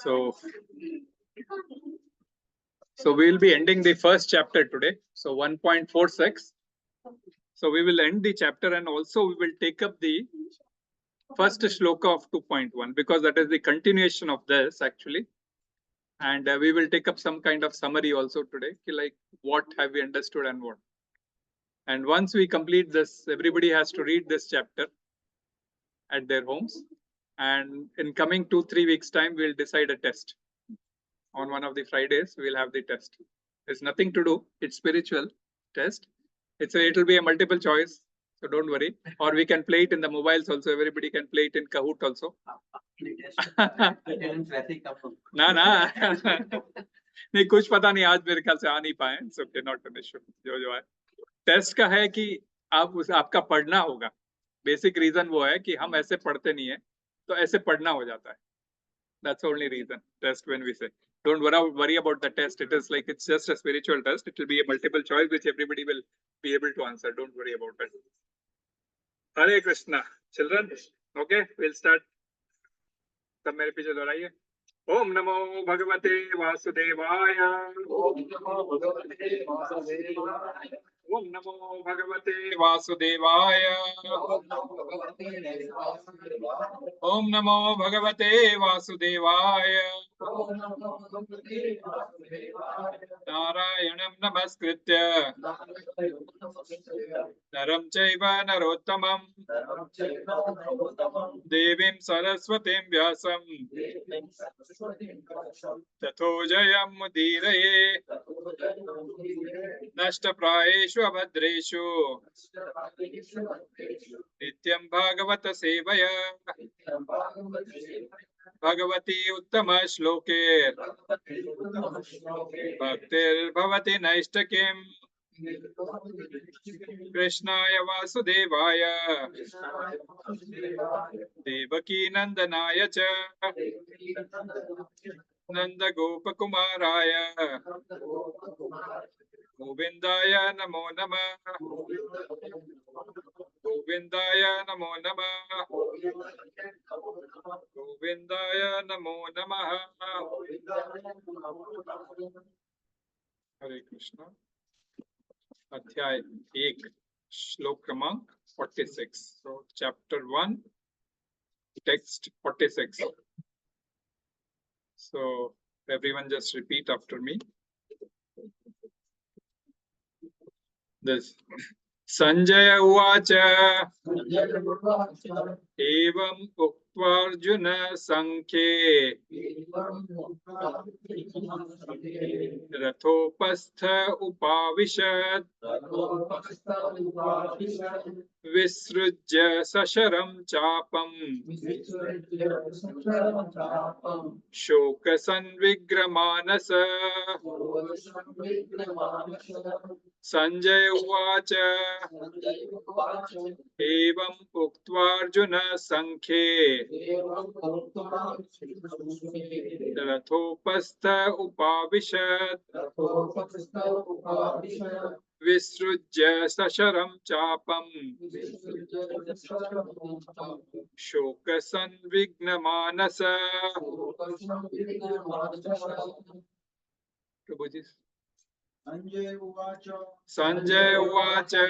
So we'll be ending the first chapter today. So 1.46. So we will end the chapter and also we will take up the first shloka of 2.1 because that is the continuation of this actually. And we will take up some kind of summary also today, like what have we understood and what. And once we complete this, everybody has to read this chapter at their homes. And in coming 2-3 weeks time, we'll decide a test. On one of the Fridays, we'll have the test. There's nothing to do. It's spiritual test. It'll be a multiple choice. So don't worry. Or we can play it in the mobiles also. Everybody can play it in Kahoot also. ना नहीं कुछ पता नहीं आज मेरे ख्याल से आ नहीं पाए. So okay, not an issue. जो है टेस्ट का है कि आपका पढ़ना होगा. बेसिक रीजन वो है कि हम ऐसे पढ़ते नहीं है तो ऐसे पढ़ना हो जाता है. That's the only reason. Test when we say. Don't worry about the test. It is like it's just a spiritual test. It will be a multiple choice which everybody will be able to answer. Don't worry about it. Hare Krishna. Children, okay, we'll start. सब मेरे पीछे दोहराइए. ओम नमो भगवते वासुदेवाय. ओम नमो भगवते वासुदेवाय. ओम नमो भगवते वासुदेवाय. ओम नमो भगवते वासुदेवाय. नारायणं नमस्कृत्य नरं चैव नरोत्तमं देवीं सरस्वतीं व्यासं ततो जयमुदीरये. नष्टप्रायेषु अभद्रेषु नित्यं भागवत सेवया भगवती उत्तम श्लोके भक्तिर्भवति नैष्ठिकीम्. कृष्णाय वासुदेवाय देवकी नंदनाय च नंद गोपकुमाराय गोविंदाय नमो नमः. गोविंदाय नमो नमः. गोविंदाय नमो नमः. हरे कृष्ण. अध्याय 1 श्लोक क्रमांक 46. So chapter 1 text 46. So everyone just repeat after me. This Sanjaya Uvacha Evam Uktvarjuna Sankhe Rathopastha Upavishat Visrujya Sasharam Chapam Shoka Sanvigramanasa. Sanjay Uvacha Evam Uktvarjuna Sankhe Rathopastha Upavishat Visrujya Sasharam Chapam Shoka Sanvignamanasa. Prabhuji. Sanjay Uvacha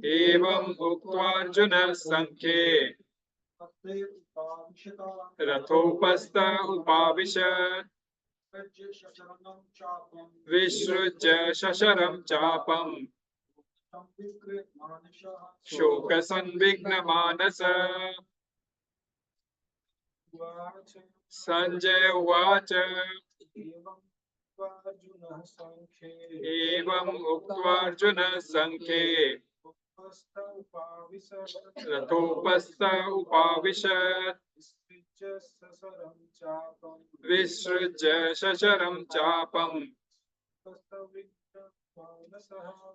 Evam Uktvarjuna Sankhe Rathopastha Upavishat Visrujya Sasharam Chapam Shoka Sanvignamanasa. Sanjay Uvacha Evam Uktvarjuna Sankhe Rathopastha Upavishat Visrujya Sasharam Chapam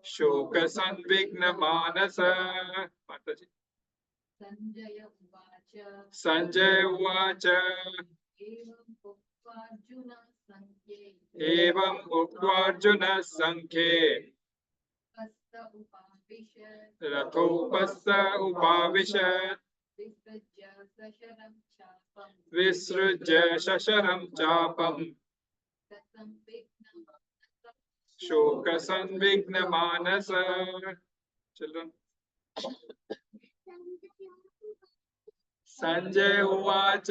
Shoka Sanvignamanasa. Sanjay Uvacha Evam Uktvarjuna Sankhe Rathopastha Upavishat विसृज्य शशरं चापम् शोकसंविघ्नमानस। Children. Sanjay उवाच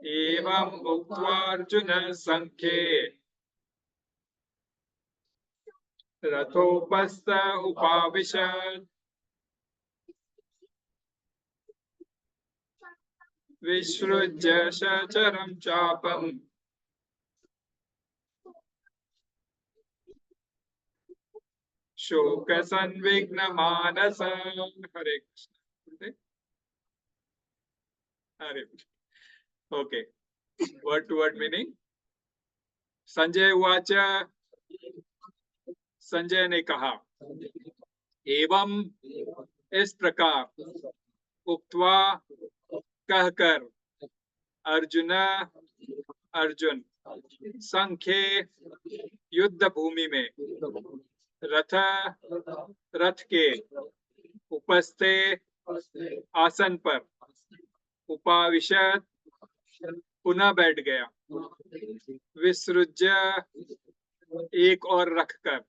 एवम् उक्त्वार्जुनः संख्ये रथोपस्थ उपाविशत् विसृज्य शचरं चापम् शोकसंविघ्नमानस। Hare Krishna. Hare okay. Word to word meaning. Sanjay उवाच, संजय ने कहा, एवं इस प्रकार, उक्त्वा कहकर, अर्जुन अर्जुन, संख्ये युद्ध भूमि में, रथ रथ के, उपस्थे आसन पर, उपाविशत पुनः बैठ गया, विसृज्य एक और रखकर,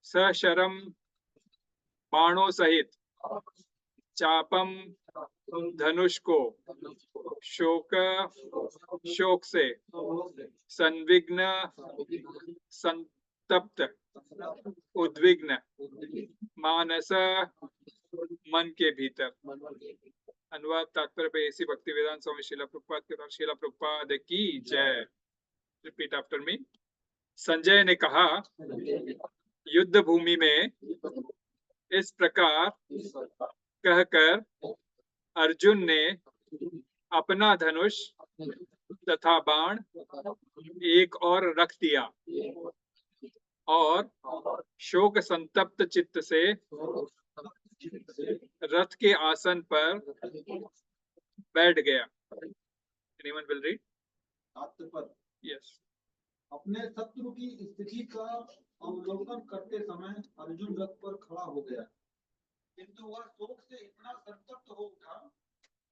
सशरम बाणों सहित, चापम धनुष को, शोक शोक से, संविघ्न संतप्त, उद्विग्न, मानस मन के भीतर। अनुवाद तात्पर्य पे ऐसी भक्ति वेदांत स्वामी शिला प्रभुपाद के द्वारा शिला प्रभुपाद की जय। Repeat after me. संजय ने कहा, युद्ध भूमि में इस प्रकार कहकर अर्जुन ने अपना धनुष तथा बाण एक और रख दिया और शोक संतप्त चित्त से रथ के आसन पर बैठ गया। Anyone will read? Yes. अपने शत्रु की स्थिति का अवलोकन करते समय अर्जुन रथ पर खड़ा हो गया, किंतु वह शोक से इतना संतप्त हो उठा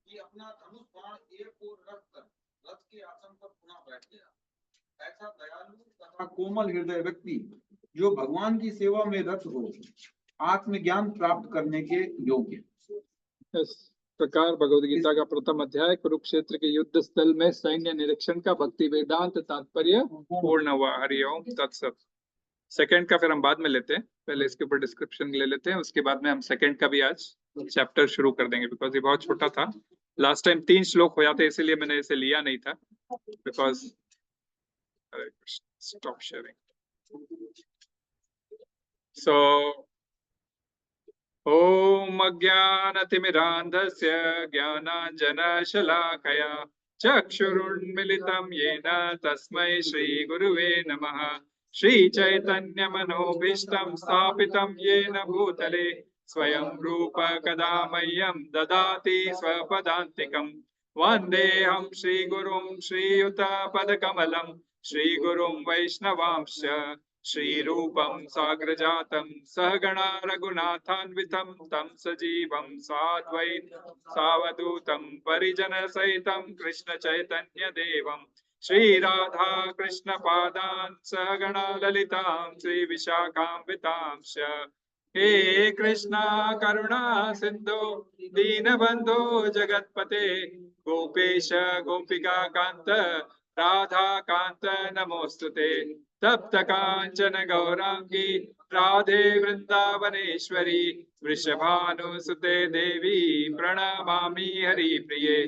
कि अपना धनुष बाण एक ओर रखकर रथ के आसन पर पुनः बैठ गया। ऐसा दयालु तथा कोमल हृदय व्यक्ति जो भगवान की सेवा में रत हो, आत्मज्ञान प्राप्त करने के योग्य। इस प्रकार भगवद गीता का प्रथम अध्याय कुरुक्षेत्र के युद्ध स्थल में सैन्य निरीक्षण का भक्ति वेदांत तात्पर्य पूर्ण हुआ। हरिओम तत्सत। सेकंड का फिर हम बाद में लेते हैं, पहले इसके ऊपर डिस्क्रिप्शन ले लेते हैं, उसके बाद में हम सेकंड का भी आज चैप्टर शुरू कर देंगे, बिकॉज ये बहुत छोटा था। लास्ट टाइम 3 श्लोक हो जाते, इसीलिए मैंने इसे लिया नहीं था, बिकॉज स्टॉप शेयरिंग। सो ओम अज्ञानतिमिरान्धस्य ज्ञानाञ्जनशलाकया चक्षुरुन्मिलितं येन तस्मै श्रीगुरुवे नमः। श्रीचैतन्यमनोभीष्टं स्थापितं येन भूतले स्वयं रूप कदा मह्यं ददाति स्वपदान्तिकम्। वन्देऽहं श्रीगुरुं श्रीयुतपदकमलं श्रीगुरुं वैष्णवांश्च श्रीरूपं साग्रजातं सहगणा रघुनाथान्वितं तं सजीवं साद्वैतं सावधूतं परिजनसहितं कृष्णचैतन्यदेवं श्रीराधा कृष्णपादान् सहगणा ललितां श्रीविशाखान्वितांश्च। हे कृष्णा करुणा सिन्धो दीनबन्धो जगत्पते गोपेश गोपिका कान्त राधा कान्त नमोस्तुते। तप्त कांचन गौरांगी राधे वृंदावनेश्वरी वृषभानुसुते देवी प्रणमामि हरिप्रिये।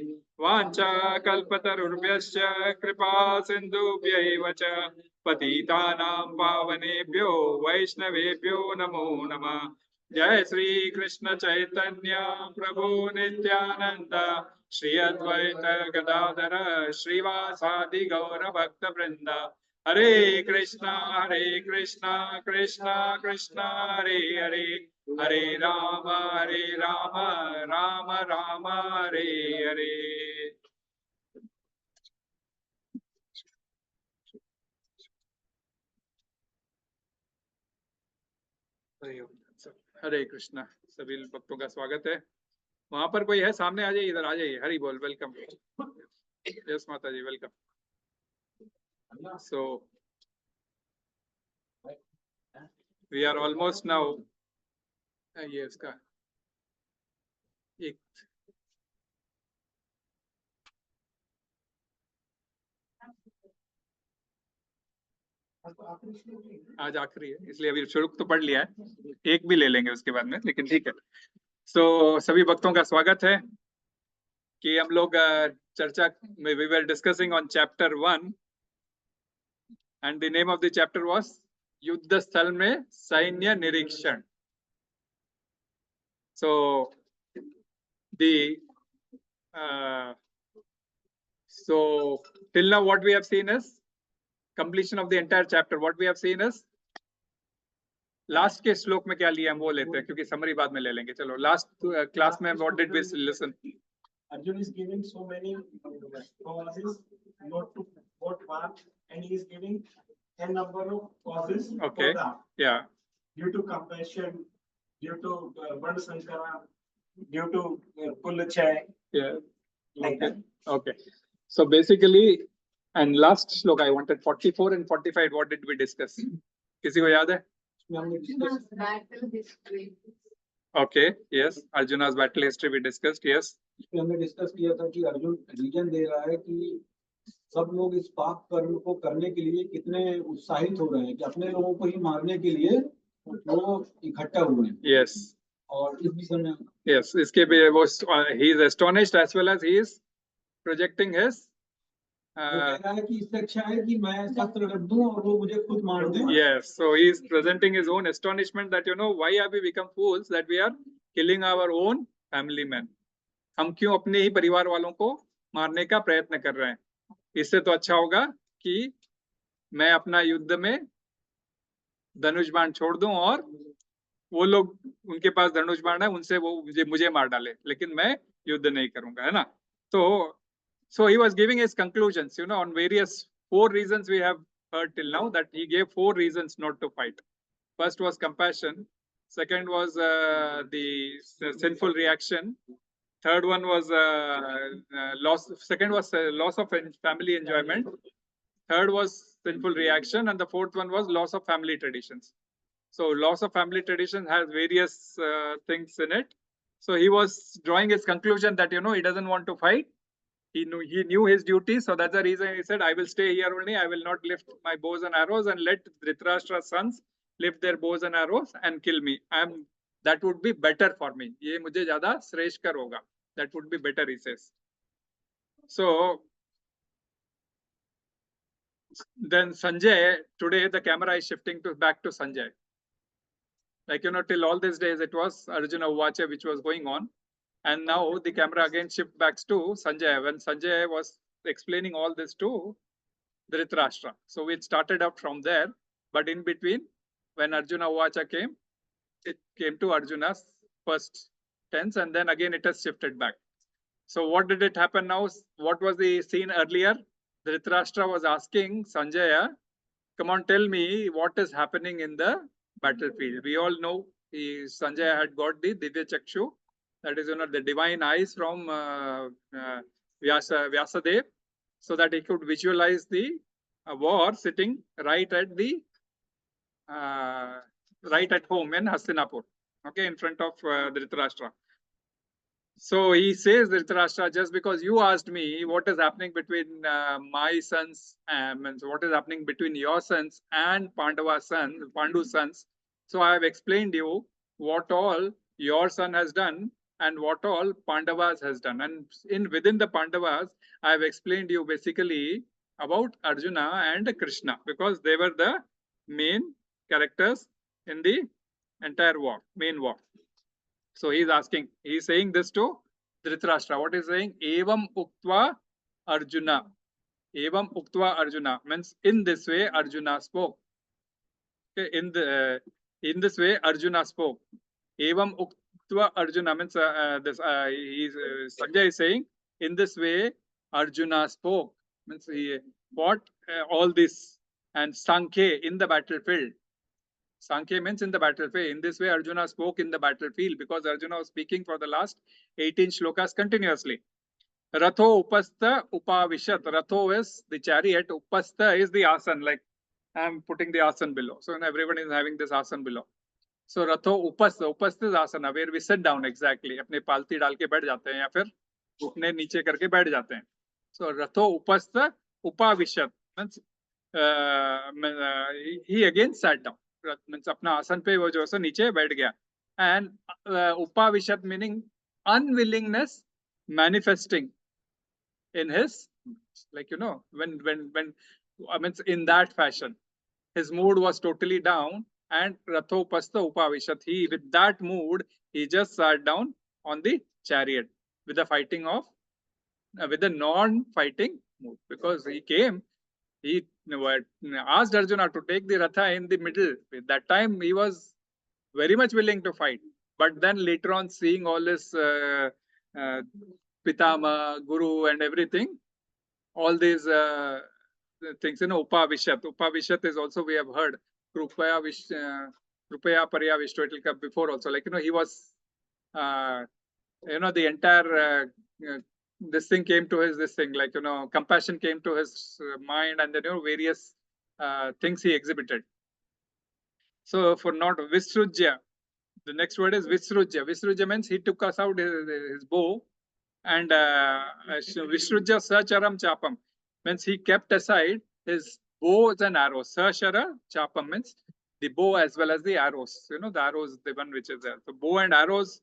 वाञ्छाकल्पतरुभ्यश्च कृपा सिन्धुभ्यैव च पतितानां पावनेभ्यो वैष्णवेभ्यो नमो नमः। जय श्री कृष्ण चैतन्य प्रभु नित्यानंद श्री अद्वैत गदाधर श्रीवासादि गौर भक्त वृंद। हरे कृष्णा कृष्णा कृष्णा हरे हरे, हरे राम राम राम हरे हरे। हरे कृष्णा। सभी भक्तों का स्वागत है। वहां पर कोई है? सामने आ जाइए, इधर आ जाइए। हरि बोल। वेलकम। यस माता जी, welcome. So we are almost now, ये इसका एक आज आखिरी है, इसलिए अभी शुरू तो पढ़ लिया है, एक भी ले लेंगे उसके बाद में, लेकिन ठीक है। सो सभी भक्तों का स्वागत है कि हम लोग चर्चा में we were discussing on chapter 1 and the name of the chapter was युद्ध स्थल में सैन्य निरीक्षण। So the so till now what we have seen is completion of the entire chapter. What we have seen is last के श्लोक में क्या लिया हम वो लेते हैं, क्योंकि समरी बाद में ले लेंगे। चलो लास्ट क्लास में what did we listen? Arjun is giving so many causes not to vote one, and he is giving a number of causes Okay. for that. Yeah. Due to compassion, due to Vard Sankara, due to Pulachay. Yeah. Like Okay. that. Okay. So basically, and last श्लोक I wanted 44 and 45. What did we discuss? किसी को याद है? Battle history. Okay. Yes. Arjuna's battle history we discussed. Yes. हमने discuss किया था कि Arjun reason दे रहा है कि सब लोग इस पाप कर्म को करने के लिए कितने उत्साहित हो रहे हैं कि अपने लोगों को ही मारने के लिए वो इकट्ठा हुए हैं। Yes. और इस विषय में Yes. इसके भी वो he is astonished as well as he is projecting his वो कह रहा है कि इससे अच्छा है कि मैं शस्त्र रख दूं और वो मुझे खुद मार दे। yes, so he is presenting his own astonishment that why have we become fools that we are killing our own family men? हम क्यों अपने ही परिवार वालों को मारने का प्रयत्न कर रहे हैं? इससे तो अच्छा होगा कि मैं अपना युद्ध में धनुष बाण छोड़ दूं और वो लोग उनके पास धनुष बाण है, उनसे वो मुझे मार डाले, लेकिन मैं युद्ध नहीं करूंगा, है ना? So he was giving his conclusions, on various 4 reasons we have heard till now, that he gave 4 reasons not to fight. First was compassion. Second was the sinful reaction. Third one was loss. Second was loss of family enjoyment. Third was sinful reaction, and the fourth one was loss of family traditions. So loss of family tradition has various things in it. So he was drawing his conclusion that he doesn't want to fight. He knew his duty, so that's the reason he said, I will stay here only. I will not lift my bows and arrows, and let Dhritarashtra's sons lift their bows and arrows and kill me. That would be better for me. ये मुझे ज़्यादा श्रेष्ठकर होगा. That would be better, he says. So then Sanjay, today the camera is shifting back to Sanjay. Like, till all these days it was Arjuna Uvacha which was going on. And now the camera again shifts back to Sanjay, when Sanjay was explaining all this to Dhritarashtra. So it started up from there, but in between, when Arjuna Uvacha came, it came to Arjuna's first tense, and then again it has shifted back. So what did it happen now? What was the scene earlier? Dhritarashtra was asking Sanjaya, come on, tell me what is happening in the battlefield. We all know Sanjaya had got the Divya Chakshu, that is, the divine eyes from Vyasadev, so that he could visualize the war sitting right at home in Hastinapur, okay, in front of Dhritarashtra. So he says, Dhritarashtra, just because you asked me what is happening between my sons, what is happening between your sons and Pandu's sons, so I have explained you what all your son has done and what all Pandavas has done. And within the Pandavas, I have explained you basically about Arjuna and Krishna, because they were the main characters in the entire war, main war. So he's saying this to Dhritarashtra. What is saying? Evam uktva Arjuna. Evam uktva Arjuna means in this way Arjuna spoke. Okay, in this way Arjuna spoke. Evam uktva Arjuna means Sanjay is saying in this way Arjuna spoke, means what all this, and Sankhe in the battlefield. Sankhya means in the battlefield. In this way, Arjuna spoke in the battlefield because Arjuna was speaking for the last 18 shlokas continuously. Ratho upastha upavishat. Ratho is the chariot. Upastha is the asan. Like I'm putting the asan below. So everyone is having this asan below. So ratho upastha. Upastha is asana where we sit down exactly. अपने पालती डाल के बैठ जाते हैं या फिर घुटने नीचे करके बैठ जाते हैं. So ratho upastha upavishat means he again sat down. Means अपना आसन पे वो जो है नीचे बैठ गया. And upavishat meaning unwillingness manifesting in his, like when I mean in that fashion, his mood was totally down, and ratho pasta upavishat, he with that mood he just sat down on the chariot with the fighting of with the non-fighting mood, because he asked Arjuna to take the ratha in the middle. At that time he was very much willing to fight, but then later on, seeing all this Pitama, Guru and everything, all these things, Upavishat. Upavishat is also, we have heard, Krupaya Parya Vishtu, it will come before also. Like, he was, the entire, this thing came to his, like, compassion came to his mind, and then, various things he exhibited. So, for not Visrujya, the next word is Visrujya. Visrujya means he took us out his bow, and Visrujya Sacharam Chapam means he kept aside his bows and arrows. Sachara Chapam means the bow as well as the arrows. The arrows, the one which is there. So bow and arrows,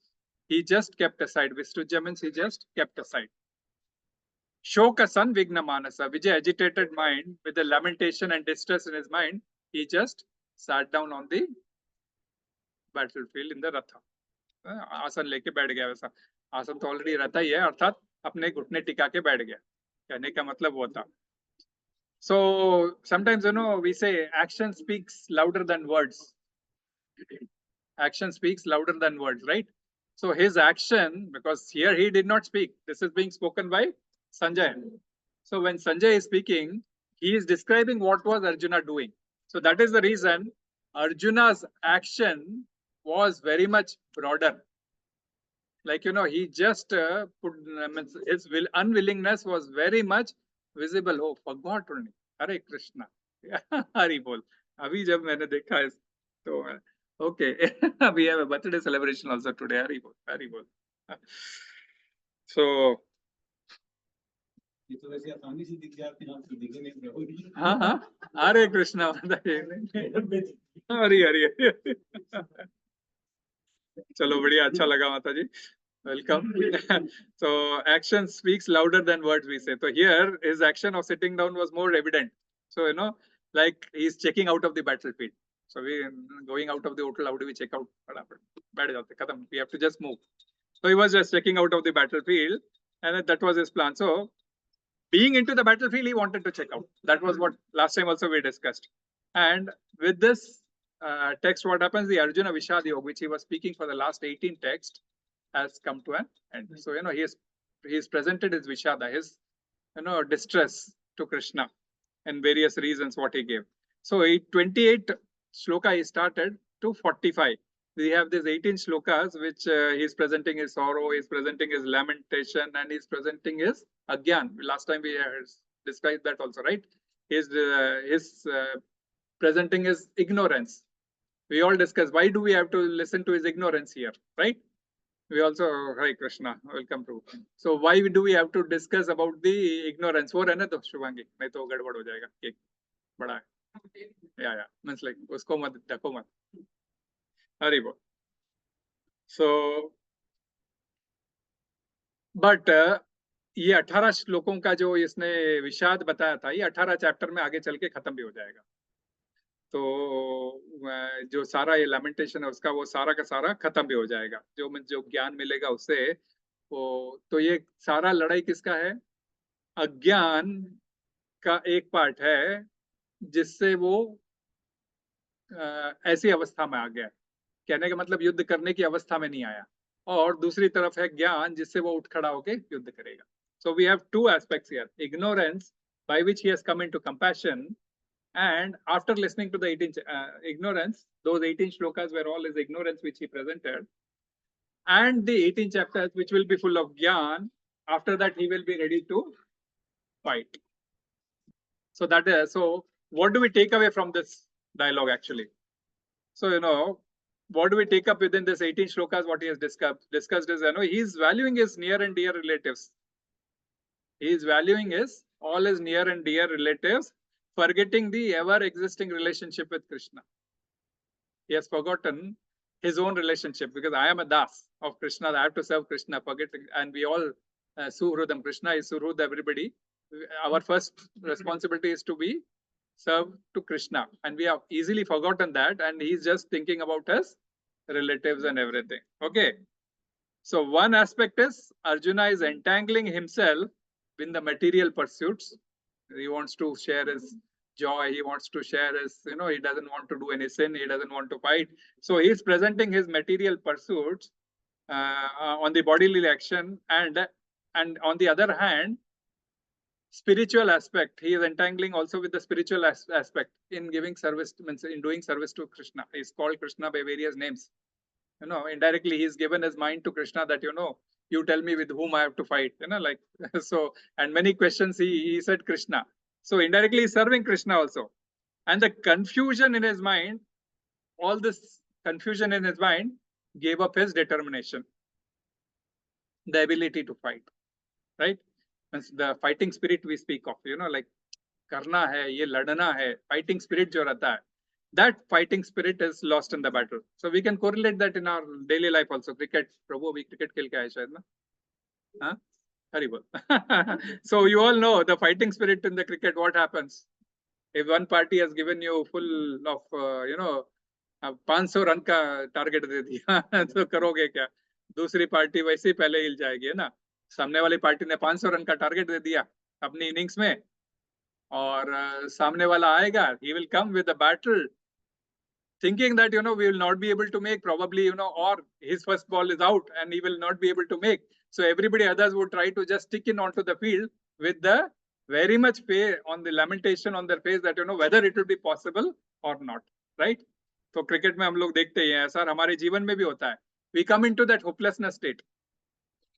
he just kept aside. Visrujya means he just kept aside. Shoka Sanvigna Manasa, Vijay agitated mind with the lamentation and distress in his mind, he just sat down on the battlefield in the Ratha. आसन लेके बैठ गया. वैसा आसन तो already रहता ही है, अर्थात अपने घुटने टिका के बैठ गया. कहने का मतलब वो था. So sometimes we say action speaks louder than words. Action speaks louder than words, right? So his action, because here he did not speak, this is being spoken by Sanjay. So when Sanjay is speaking, he is describing what was Arjuna doing. So that is the reason Arjuna's action was very much broader. Like, he just put, his unwillingness was very much visible. Oh, forgot only. Hare Krishna. Hari bol. Abhi jab maine dekha is, so, okay. We have a birthday celebration also today. Hari bol. Hari bol. So, हाँ, Hare Krishna. Hari. चलो बढ़िया, अच्छा लगा माता जी. Welcome. So action speaks louder than words, we say. So here his action of sitting down was more evident. So like he's checking out of the battlefield. So we going out of the hotel, how do we check out? We have to just move. So he was just checking out of the battlefield, and that was his plan. So being into the battlefield, he wanted to check out. That was what last time also we discussed. And with this text, what happens? The Arjuna Vishad Yoga, which he was speaking for the last 18 texts, has come to an end. So he has presented his Vishada, his distress to Krishna, and various reasons what he gave. So 28 shloka he started to 45. We have these 18 shlokas which he is presenting his sorrow, he is presenting his lamentation, and he is presenting his agyan. Last time we described that also, right? His presenting his ignorance. We all discuss why do we have to listen to his ignorance here, right? We also, Hare Krishna, welcome to. So why do we have to discuss about the ignorance? वो रहने दो शुभांगी, नहीं तो गड़बड़ हो जाएगा. Cake बड़ा है. Yeah. Means like उसको मत ढको मत. हरी बोल. So, but ये 18 श्लोकों का जो इसने विषाद बताया था, ये 18 चैप्टर में आगे चल के खत्म भी हो जाएगा. तो जो सारा ये लैमेंटेशन है उसका, वो सारा का सारा खत्म भी हो जाएगा. जो ज्ञान मिलेगा उससे, तो ये सारा लड़ाई किसका है? अज्ञान का एक पार्ट है जिससे वो ऐसी अवस्था में आ गया. कहने का मतलब युद्ध करने की अवस्था में नहीं आया. और दूसरी तरफ है ज्ञान जिससे वो उठ खड़ा होके युद्ध करेगा. So we have two aspects here: ignorance, by which he has come into compassion, And after listening to the 18 ignorance, those 18 shlokas were all his ignorance which he presented, and the 18 chapters which will be full of gyan. After that, he will be ready to fight. So that is, so what do we take away from this dialogue actually? So, what do we take up within this 18 shlokas? What he has discussed is, he's valuing his near and dear relatives. He is valuing all his near and dear relatives, forgetting the ever existing relationship with Krishna. He has forgotten his own relationship, because I am a das of Krishna. I have to serve Krishna, forgetting, and we all Suhrudam. Krishna is Suhrud, everybody. Our first responsibility is to be served to Krishna, and we have easily forgotten that, and he's just thinking about his relatives and everything. Okay. So one aspect is Arjuna is entangling himself in the material pursuits. He wants to share his joy. He wants to share his, he doesn't want to do any sin. He doesn't want to fight. So he's presenting his material pursuits on the bodily action, and on the other hand, spiritual aspect. He is entangling also with the spiritual aspect in giving service, means in doing service to Krishna. He's called Krishna by various names. Indirectly he's given his mind to Krishna that, you tell me with whom I have to fight, like, so, and many questions he said Krishna. So indirectly he's serving Krishna also. And the confusion in his mind, all this confusion in his mind gave up his determination, the ability to fight, right? The fighting spirit we speak of, like, करना है, ये लड़ना है, fighting spirit जो रहता है, that fighting spirit is lost in the battle. So we can correlate that in our daily life also. Cricket, Prabhu, we cricket खेल के आए शायद ना? Huh? Haribol. So you all know the fighting spirit in the cricket. What happens if one party has given you full of 500 run का target दे दिया तो करोगे क्या? दूसरी पार्टी वैसे ही पहले हिल जाएगी, है ना? सामने वाली पार्टी ने 500 रन का टारगेट दे दिया अपनी इनिंग्स में, और सामने वाला आएगा, he will come with a battle, thinking that, we will not be able to make, probably, or his first ball is out and he will not be able to make. So everybody others would try to just stick in onto the field with the very much fear on the lamentation on their face that, whether it will be possible or not, right? तो cricket में हम लोग देखते ही हैं, sir हमारे जीवन में भी होता है. We come into that hopelessness state.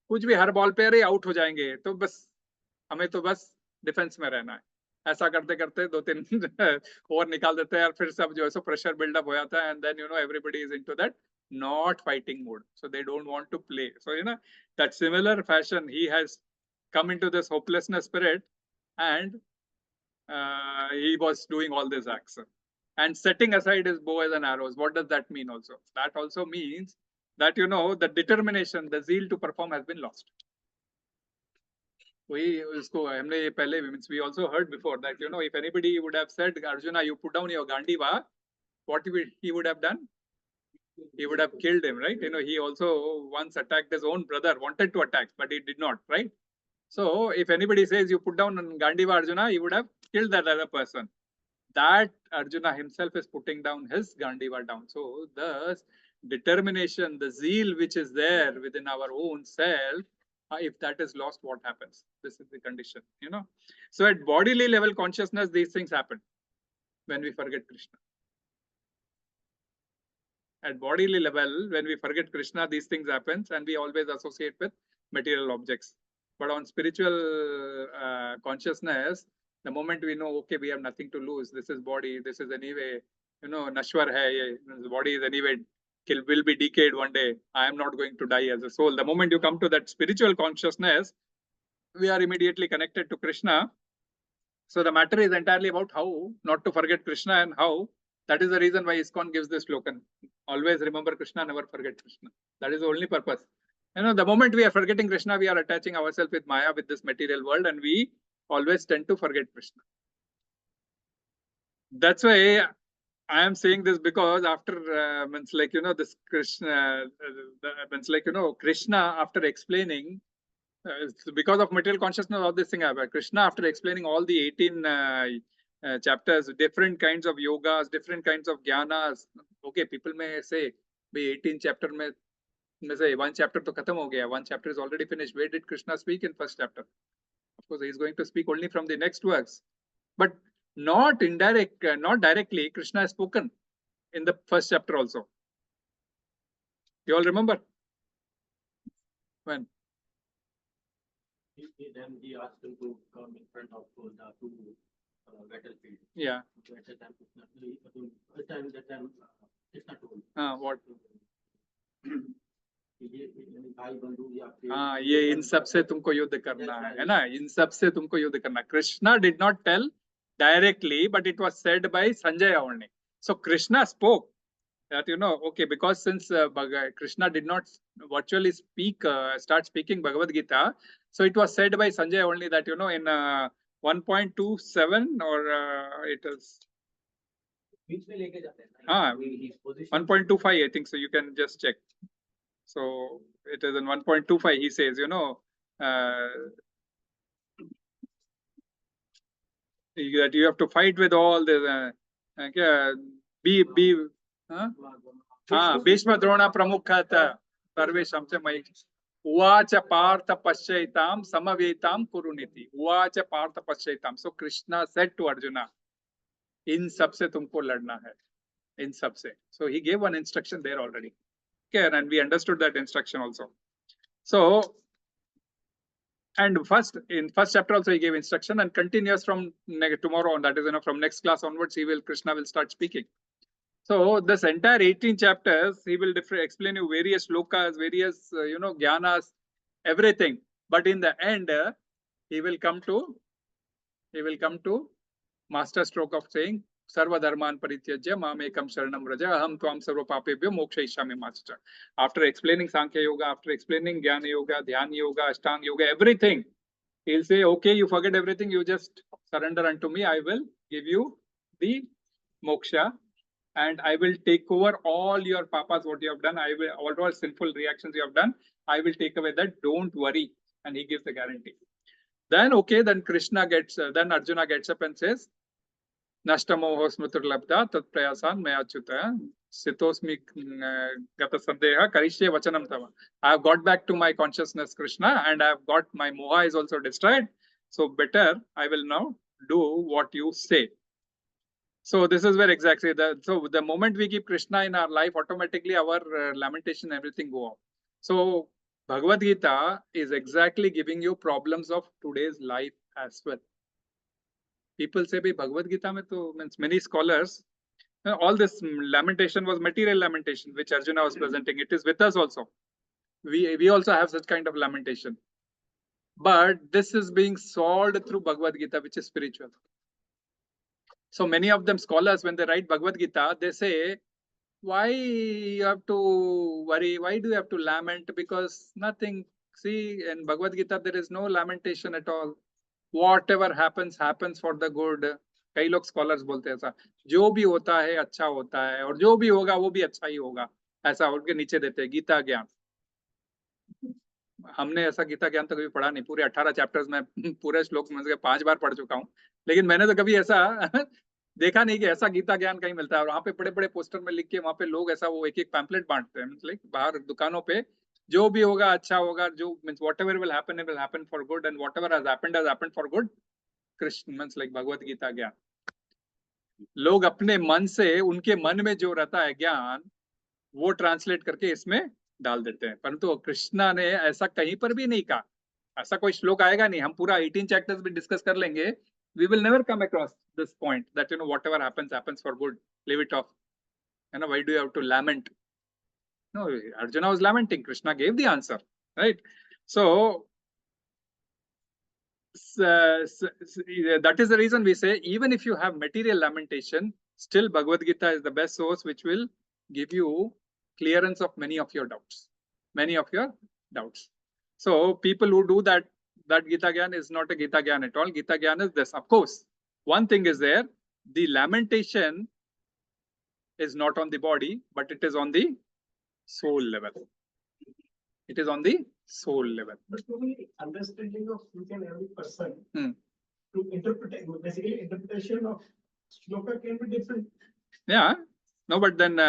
कुछ भी हर बॉल पे अरे आउट हो जाएंगे, तो बस हमें तो बस डिफेंस में रहना है. ऐसा करते करते 2-3 ओवर निकाल देते हैं, और फिर सब जो है सो प्रेशर बिल्डअप हो जाता है, and then everybody is into that not fighting mode, so they don't want to play. So that similar fashion, he has come into this hopelessness spirit, and he was doing all these acts and setting aside his bows and arrows. What does that mean? Also, that also means that the determination, the zeal to perform has been lost. We also heard before that, if anybody would have said, Arjuna, you put down your Gandiva, what he would have done? He would have killed him, right? He also once attacked his own brother, wanted to attack, but he did not, right? So if anybody says you put down Gandiva, Arjuna, he would have killed that other person. That Arjuna himself is putting down his Gandiva down. So the determination, the zeal which is there within our own self, if that is lost, what happens? This is the condition, So at bodily level consciousness, these things happen when we forget Krishna. At bodily level, when we forget Krishna, these things happen, and we always associate with material objects. But on spiritual consciousness, the moment we know, okay, we have nothing to lose. This is body. This is anyway, Nashwar hai. The body is anyway will be decayed one day. I am not going to die as a soul. The moment you come to that spiritual consciousness, we are immediately connected to Krishna. So the matter is entirely about how not to forget Krishna, and how. That is the reason why ISKCON gives this slogan. Always remember Krishna, never forget Krishna. That is the only purpose. The moment we are forgetting Krishna, we are attaching ourselves with Maya, with this material world, and we always tend to forget Krishna. That's why I am saying this, because after this Krishna, Krishna after explaining, because of material consciousness, all this thing happened. Krishna after explaining all the 18 chapters, different kinds of yogas, different kinds of jnanas. Okay, people may say, 18 chapter mein say one chapter to khatam ho gaya, one chapter is already finished. Where did Krishna speak in first chapter? Of course, he is going to speak only from the next verse. But not indirect, not directly. Krishna has spoken in the first chapter also. You all remember? When? Then he asked him to come in front of the two battlefield. Yeah. So at that time, Krishna told. What? भाई बंधु या फिर हाँ, ये इन सब से तुमको युद्ध करना है ना, इन सब से तुमको युद्ध करना. Krishna did not tell directly, but it was said by Sanjaya only. So Krishna spoke that, you know, okay, because since Krishna did not virtually speak, start speaking Bhagavad Gita, so it was said by Sanjaya only that, you know, in 1.27 or it is बीच में लेके जाते हैं. हाँ, 1.25 I think so. You can just check. So it is in 1.25. He says, you know, that you have to fight with all the be Bhishma Drona Pramukhata Sarvesham se mai Uvacha Partha Paschaitam Samavetam Kuruniti. Uvacha Partha Paschaitam. So Krishna said to Arjuna, in sabse tumko ladna hai. In sabse. So he gave one instruction there already. Okay, and we understood that instruction also. So, and in first chapter also he gave instruction, and continues from tomorrow on, that is, you know, from next class onwards, Krishna will start speaking. So this entire 18 chapters, he will explain you various lokas, various, you know, jnanas, everything. But in the end, he will come to master stroke of saying, Sarva Dharman Parityajya Mamekam Sharanam Raja Aham Tvam Sarva Papebhyo Mokshayishyami Ma Cha. After explaining Sankhya Yoga, after explaining Jnana Yoga, Dhyana Yoga, Ashtanga Yoga, everything, he'll say, okay, you forget everything, you just surrender unto me, I will give you the moksha, and I will take over all your papas, what you have done, I will, all sinful reactions you have done, I will take away that, don't worry. And he gives the guarantee. Then, okay, then then Arjuna gets up and says, Nashtamoho smrutirlabdha tat prayasan mayachyuta sitosmi gata sandeha karishye vachanam tava. I have got back to my consciousness, Krishna, and I have got my moha is also destroyed. So better, I will now do what you say. So this is where exactly so the moment we keep Krishna in our life, automatically our lamentation, everything go off. So Bhagavad Gita is exactly giving you problems of today's life as well. People say, Bhagavad Gita mein to, means many scholars, all this lamentation was material lamentation, which Arjuna was presenting. It is with us also. We also have such kind of lamentation. But this is being solved through Bhagavad Gita, which is spiritual. So many of them scholars, when they write Bhagavad Gita, they say, why you have to worry? Why do you have to lament? Because nothing. See, in Bhagavad Gita, there is no lamentation at all. Whatever happens, happens for the good. कई लोग scholars बोलते हैं ऐसा, जो भी होता है अच्छा होता है, और जो भी होगा वो भी अच्छा ही होगा, ऐसा उनके नीचे देते हैं गीता ज्ञान. हमने ऐसा गीता ज्ञान तो कभी पढ़ा नहीं. पूरे 18 चैप्टर्स में पूरे श्लोक में 5 बार पढ़ चुका हूँ, लेकिन मैंने तो कभी ऐसा देखा नहीं कि ऐसा गीता ज्ञान कहीं मिलता है. और वहां पे बड़े बड़े पोस्टर में लिख के वहां पे लोग ऐसा वो एक एक पैम्पलेट बांटते हैं, मतलब बाहर दुकानों पे, जो भी होगा अच्छा होगा, जो means whatever will happen it will happen for good, and whatever has happened for good. Krishna means like Bhagavad Gita gyan. लोग अपने मन से, उनके मन में जो रहता है ज्ञान, वो ट्रांसलेट करके इसमें डाल देते हैं. परंतु कृष्णा ने ऐसा कहीं पर भी नहीं कहा. ऐसा कोई श्लोक आएगा नहीं. हम पूरा 18 चैप्टर्स भी डिस्कस कर लेंगे, we will never come across this point that, you know, whatever happens for good, leave it off. You know, why do you have to lament? No, Arjuna was lamenting, Krishna gave the answer, right? So that is the reason we say, even if you have material lamentation, still Bhagavad Gita is the best source which will give you clearance of many of your doubts. So people who do that Gita Gyan is not a Gita Gyan at all. Gita Gyan is this. Of course, one thing is there, the lamentation is not on the body, but it is on the soul level. It is on the soul level. But to me, understanding of each and every person, to interpret, basically interpretation of shloka can be different. Yeah, no, but then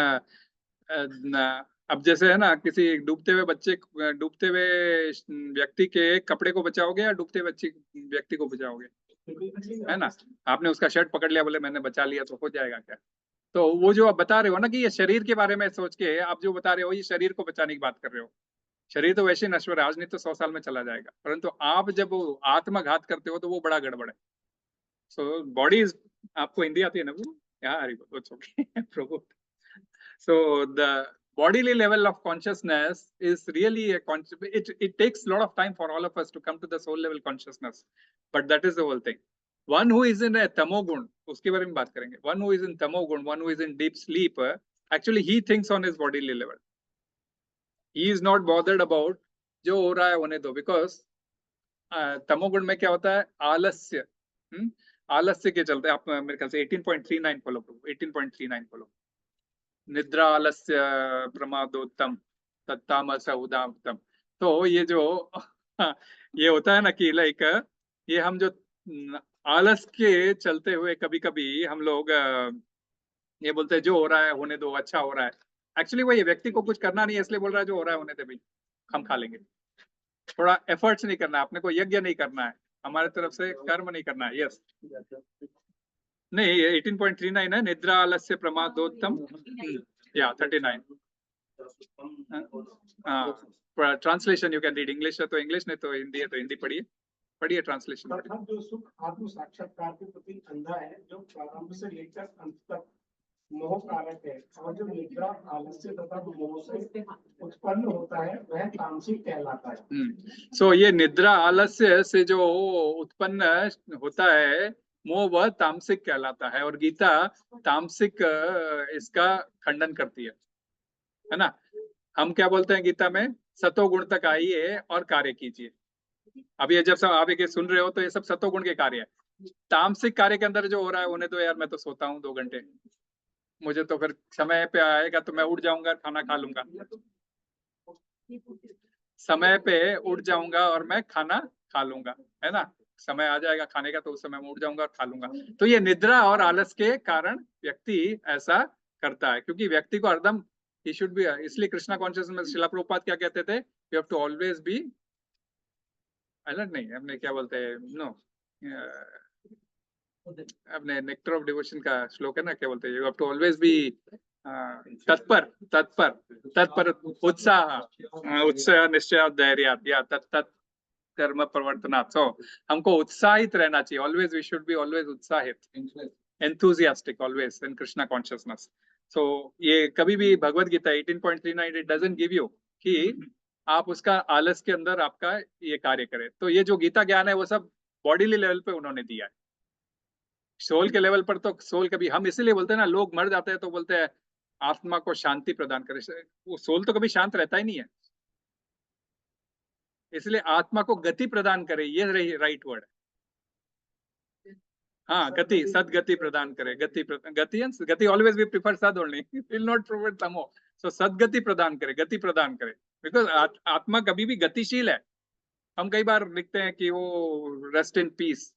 अब जैसे है ना, किसी डूबते हुए व्यक्ति के कपड़े को बचाओगे या डूबते व्यक्ति को बचाओगे? है ना, आपने उसका शर्ट पकड़ लिया, बोले मैंने बचा लिया तो हो जाएगा क्या? तो वो जो आप बता रहे हो ना कि ये शरीर के बारे में सोच के आप जो बता रहे हो, ये शरीर को बचाने की बात कर रहे हो। शरीर तो वैसे नश्वर है, आज नहीं तो 100 साल में चला जाएगा, परंतु आप जब आत्मघात करते हो तो वो बड़ा गड़बड़ है। सो बॉडी इज, आपको हिंदी आती है ना वो? यार प्रभु। So the bodily level of consciousness is really it takes a lot of time for all of us to come to the soul level consciousness, but that is the whole thing. One who is in a tamogun, उसके बारे में बात करेंगे. One who is in tamogun, one who is in deep sleep, actually he thinks on his bodily level. He is not bothered about जो हो रहा है होने दो, because तमोगुण में क्या होता है? आलस्य. आलस्य के चलते आप मेरे ख्याल से 18.39 फॉलो, 18.39 फॉलो. निद्रा आलस्य प्रमादोत्तम तत्तामस उदात्तम. तो ये जो ये होता है ना कि लाइक ये हम जो आलस के चलते हुए कभी कभी हम लोग ये बोलते हैं जो हो रहा है होने दो, अच्छा हो रहा है. एक्चुअली वो ये व्यक्ति को कुछ करना नहीं है इसलिए बोल रहा है जो हो रहा है होने दे भाई, हम खा लेंगे. थोड़ा एफर्ट्स नहीं करना है, अपने को यज्ञ नहीं करना है, हमारे तरफ से कर्म नहीं करना है. यस, नहीं 18.39 है. निद्रा आलस्य प्रमादोत्तम. या 39. Translation you can read. English है तो इंग्लिश, नहीं तो हिंदी है तो हिंदी. पढ़िए ट्रांसलेशन. अर्थात जो सुख आत्म साक्षात्कार के प्रति अंधा है, जो प्रारंभ से लेकर अंत तक मोह कारक है, और जो निद्रा आलस्य तथा मोह से उत्पन्न होता है वह तामसिक कहलाता है. सो ये निद्रा आलस्य से जो उत्पन्न होता है मोह, वह तामसिक कहलाता है. और गीता तामसिक इसका खंडन करती है ना. हम क्या बोलते हैं गीता में? सतोगुण तक आइए और कार्य कीजिए. अब ये जब सब आप ये सुन रहे हो तो ये सब सतोगुण के कार्य है. तामसिक कार्य के अंदर जो हो रहा है होने दो यार, मैं तो सोता हूँ 2 घंटे, मुझे तो फिर समय पे आएगा तो मैं उठ जाऊंगा, खाना खा लूंगा. समय पे उठ जाऊंगा और मैं खाना खा लूंगा, है ना. समय आ जाएगा खाने का तो उस समय मैं उठ जाऊंगा और खा लूंगा. तो ये निद्रा और आलस के कारण व्यक्ति ऐसा करता है, क्योंकि व्यक्ति को हरदम ही शुड बी. इसलिए कृष्णा कॉन्शियसनेस में श्रीला प्रभुपाद क्या कहते थे? You have to always be alert. नहीं, हमने क्या बोलते हैं, नो, अपने नेक्टर ऑफ डिवोशन का श्लोक है ना, क्या बोलते हैं? You have to always be तत्पर तत्पर तत्पर उत्साह उत्साह निश्चय धैर्य या तत्त कर्म प्रवर्तनात्. सो हमको उत्साहित रहना चाहिए. Always we should be always उत्साहित, enthusiastic always in Krishna consciousness. So ये कभी भी Bhagavad Gita 18.39 it doesn't give you कि आप उसका आलस के अंदर आपका ये कार्य करें. तो ये जो गीता ज्ञान है वो सब बॉडीली लेवल पे उन्होंने दिया है. सोल के लेवल पर तो सोल कभी, हम इसीलिए बोलते हैं ना, लोग मर जाते हैं तो बोलते हैं आत्मा को शांति प्रदान करे. वो सोल तो कभी शांत रहता ही नहीं है, इसलिए आत्मा को गति प्रदान करे, ये राइट वर्ड है. हाँ, गति, सदगति प्रदान करे. गति ऑलवेज वी प्रिफर सद ओनली, विल नॉट प्रोवाइड तमो. सो सदगति प्रदान करे, गति प्रदान करे, बिकॉज आत्मा कभी भी गतिशील है. हम कई बार लिखते हैं कि वो rest in peace.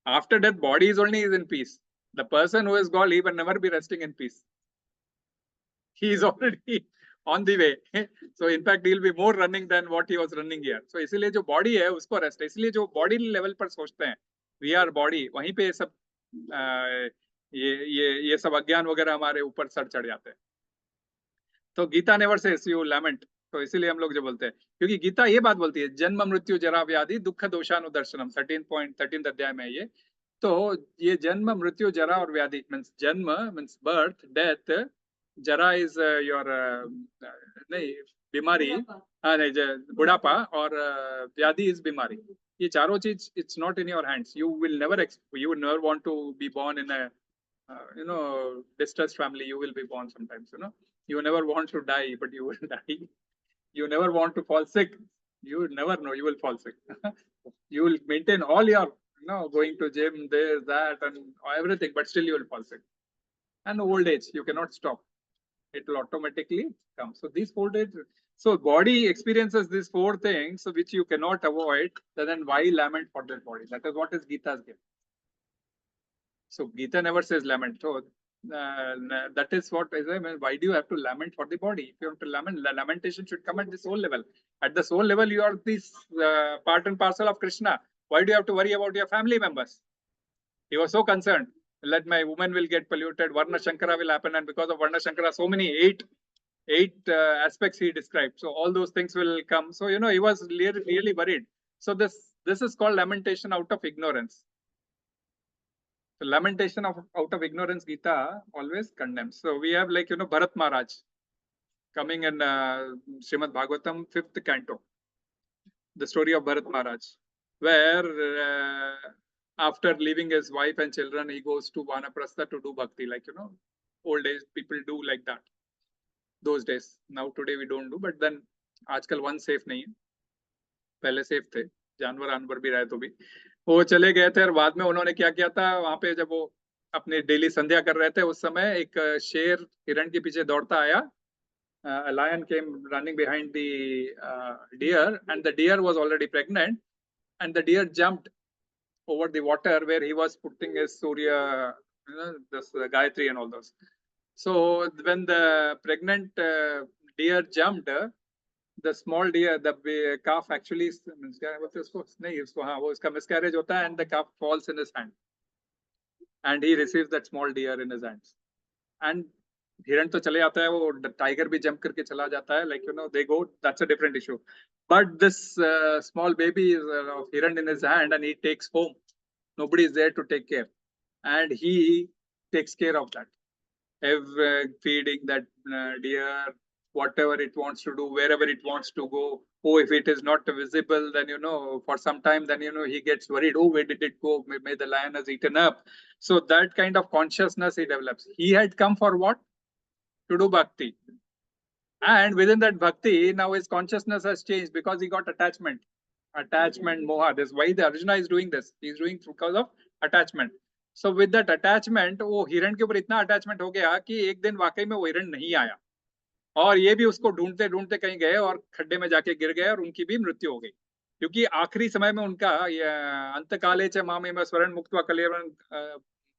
After death body is only is in peace. The person who is God he will never be resting in peace. He is already on the way. So in fact he'll be more running than what he was running here. So इसलिए जो body है उसको rest है. इसलिए जो body level पर सोचते हैं वी आर बॉडी, वहीं पे सब ये सब अज्ञान वगैरह हमारे ऊपर सर चढ़ जाते हैं. तो Gita never says you lament. तो इसीलिए हम लोग जो बोलते हैं, क्योंकि गीता ये बात बोलती है जन्म मृत्यु जरा व्याधि दुख दोषानुदर्शनम 13.13 अध्याय में ये. तो ये जन्म मृत्यु जरा और व्याधि मीन्स जन्म मीन्स बर्थ, डेथ, जरा इज योर नहीं बीमारी, हाँ नहीं बुढ़ापा, और व्याधि इज बीमारी. ये चारों चीज it's not in your hands. You will never want to be born in a distressed family. You will be born sometimes, you never want to die but you will die. You never want to fall sick. You never know you will fall sick. You will maintain all your going to gym, this, that and everything, but still you will fall sick. And old age you cannot stop, it will automatically come. So these 4 days, so body experiences these 4 things which you cannot avoid. Then why lament for that body? That is what is Gita's gift. So Gita never says lament. So that is what I mean. Why do you have to lament for the body? If you have to lament, the lamentation should come at the soul level. At the soul level, you are this part and parcel of Krishna. Why do you have to worry about your family members? He was so concerned. Let my woman will get polluted. Varna Shankara will happen, and because of Varna Shankara, so many eight aspects he described. So all those things will come. So he was really worried. So this is called lamentation out of ignorance. So lamentation out of ignorance, Gita always condemns. So we have Bharat Maharaj coming in Srimad Bhagavatam 5th canto, the story of Bharat Maharaj, where after leaving his wife and children, he goes to Vanaprastha to do bhakti, old days people do like that. Those days. Now today we don't do, but then आजकल one safe नहीं है, पहले safe थे, जानवर आनवर भी रहे तो भी वो चले गए थे। और बाद में उन्होंने क्या किया था, वहां पे जब वो अपने डेली संध्या कर रहे थे, उस समय एक शेर हिरण के पीछे दौड़ता आया. A lion came running behind the deer, and the deer was already pregnant, and the deer jumped over the water where he was putting his Surya, this Gayatri and all those. So when the pregnant deer jumped, the small deer, the calf actually miscarriage hota hai, and the calf falls in his hand, and he receives that small deer in his hands. And हिरण तो चले जाता है, वो tiger भी jump करके चला जाता है, they go, that's a different issue. But this small baby is of hiran in his hand, and he takes home. Nobody is there to take care, and he takes care of that, feeding that deer, whatever it wants to do, wherever it wants to go. Oh, if it is not visible, then for some time, then he gets worried. Oh, where did it go? May the lion has eaten up. So that kind of consciousness he develops. He had come for what? To do bhakti. And within that bhakti, now his consciousness has changed because he got attachment. Attachment, moha. That's why the Arjuna is doing this. He's doing because of attachment. So with that attachment, वो हिरण के ऊपर इतना attachment हो गया कि एक दिन वाकई में वो हिरण नहीं आया, और ये भी उसको ढूंढते ढूंढते कहीं गए और खड्डे में जाके गिर गए और उनकी भी मृत्यु हो गई, क्योंकि आखिरी समय में उनका अंतकाले च मामे स्वरण मुक्त्वा कलेवरं,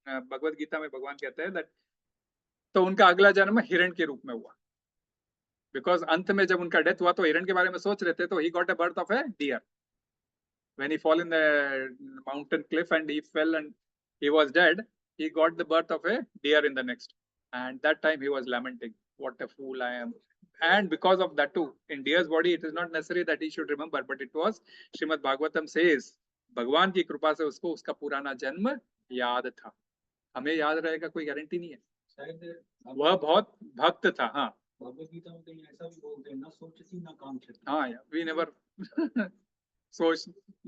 भगवद गीता में भगवान कहते हैं दैट, तो उनका अगला जन्म हिरण के रूप में हुआ, बिकॉज अंत में जब उनका डेथ हुआ तो हिरण के बारे में सोच रहे थे, तो he got a birth of a deer when he fall in the mountain cliff and he fell and he was dead. He got the birth of a deer in the next, and that time he was lamenting, what a fool I am. And because of that too, in deer's body, it is not necessary that he should remember, but it was Srimad Bhagavatam says भगवान की कृपा से उसको उसका पुराना जन्म याद था. हमें याद रहेगा कोई गारंटी नहीं है. शायद वह बहुत भक्त था. हाँ, भगवद गीता में कहीं ऐसा भी बोलते हैं, ना सोचती ना काम चलती. हाँ, वी नेवर सोच,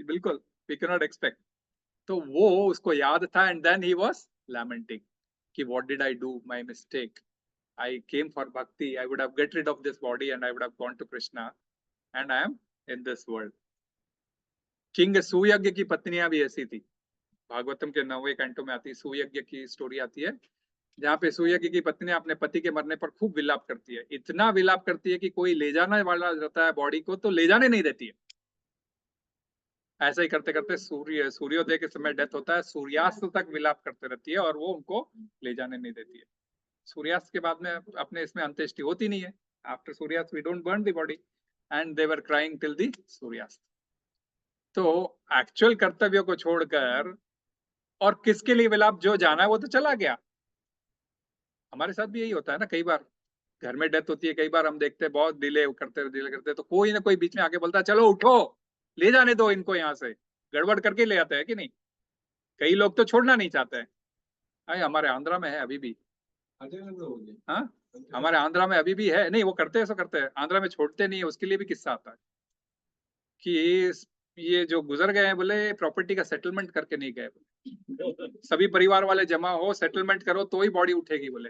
बिल्कुल, वी कैन नॉट एक्सपेक्ट. तो वो उसको याद था, and then he was lamenting कि what did I do, my mistake, I came for bhakti, I would have get rid of this body and I would have gone to Krishna, and I am in this world. King Suyajna की पत्नियां भी ऐसी थी. भागवतम के 9वें canto में आती है, सुयज्ञ की स्टोरी आती है, जहाँ पे सुयज्ञ की पत्नियां अपने पति के मरने पर खूब विलाप करती है. इतना विलाप करती है कि कोई ले जाने वाला रहता है बॉडी को तो ले जाने नहीं देती है. ऐसा ही करते करते सूर्योदय के समय डेथ होता है, सूर्यास्त तक विलाप करते रहती है और वो उनको ले जाने नहीं देती है. सूर्यास्त के बाद में अपने इसमें अंत्येष्टि होती नहीं है. आफ्टर सूर्यास्त we don't burn the body, and they were crying till the सूर्यास्त. तो एक्चुअल कर्तव्यों को छोड़कर और किसके लिए विलाप, जो जाना है वो तो चला गया. हमारे साथ भी यही होता है ना, कई बार घर में डेथ होती है, कई बार हम देखते हैं बहुत डिले करते तो कोई ना कोई बीच में आके बोलता है चलो उठो, ले जाने दो इनको, यहाँ से गड़बड़ करके ले आते हैं कि नहीं. कई लोग तो छोड़ना नहीं चाहते हैं. हमारे आंध्रा में है अभी भी. हाँ, हमारे आंध्रा में अभी भी है. नहीं, वो करते हैं, सो करते हैं. आंध्रा में छोड़ते नहीं है. उसके लिए भी किस्सा आता है कि ये जो गुजर गए हैं, बोले प्रॉपर्टी का सेटलमेंट करके नहीं गए. सभी परिवार वाले जमा हो, सेटलमेंट करो तो ही बॉडी उठेगी बोले.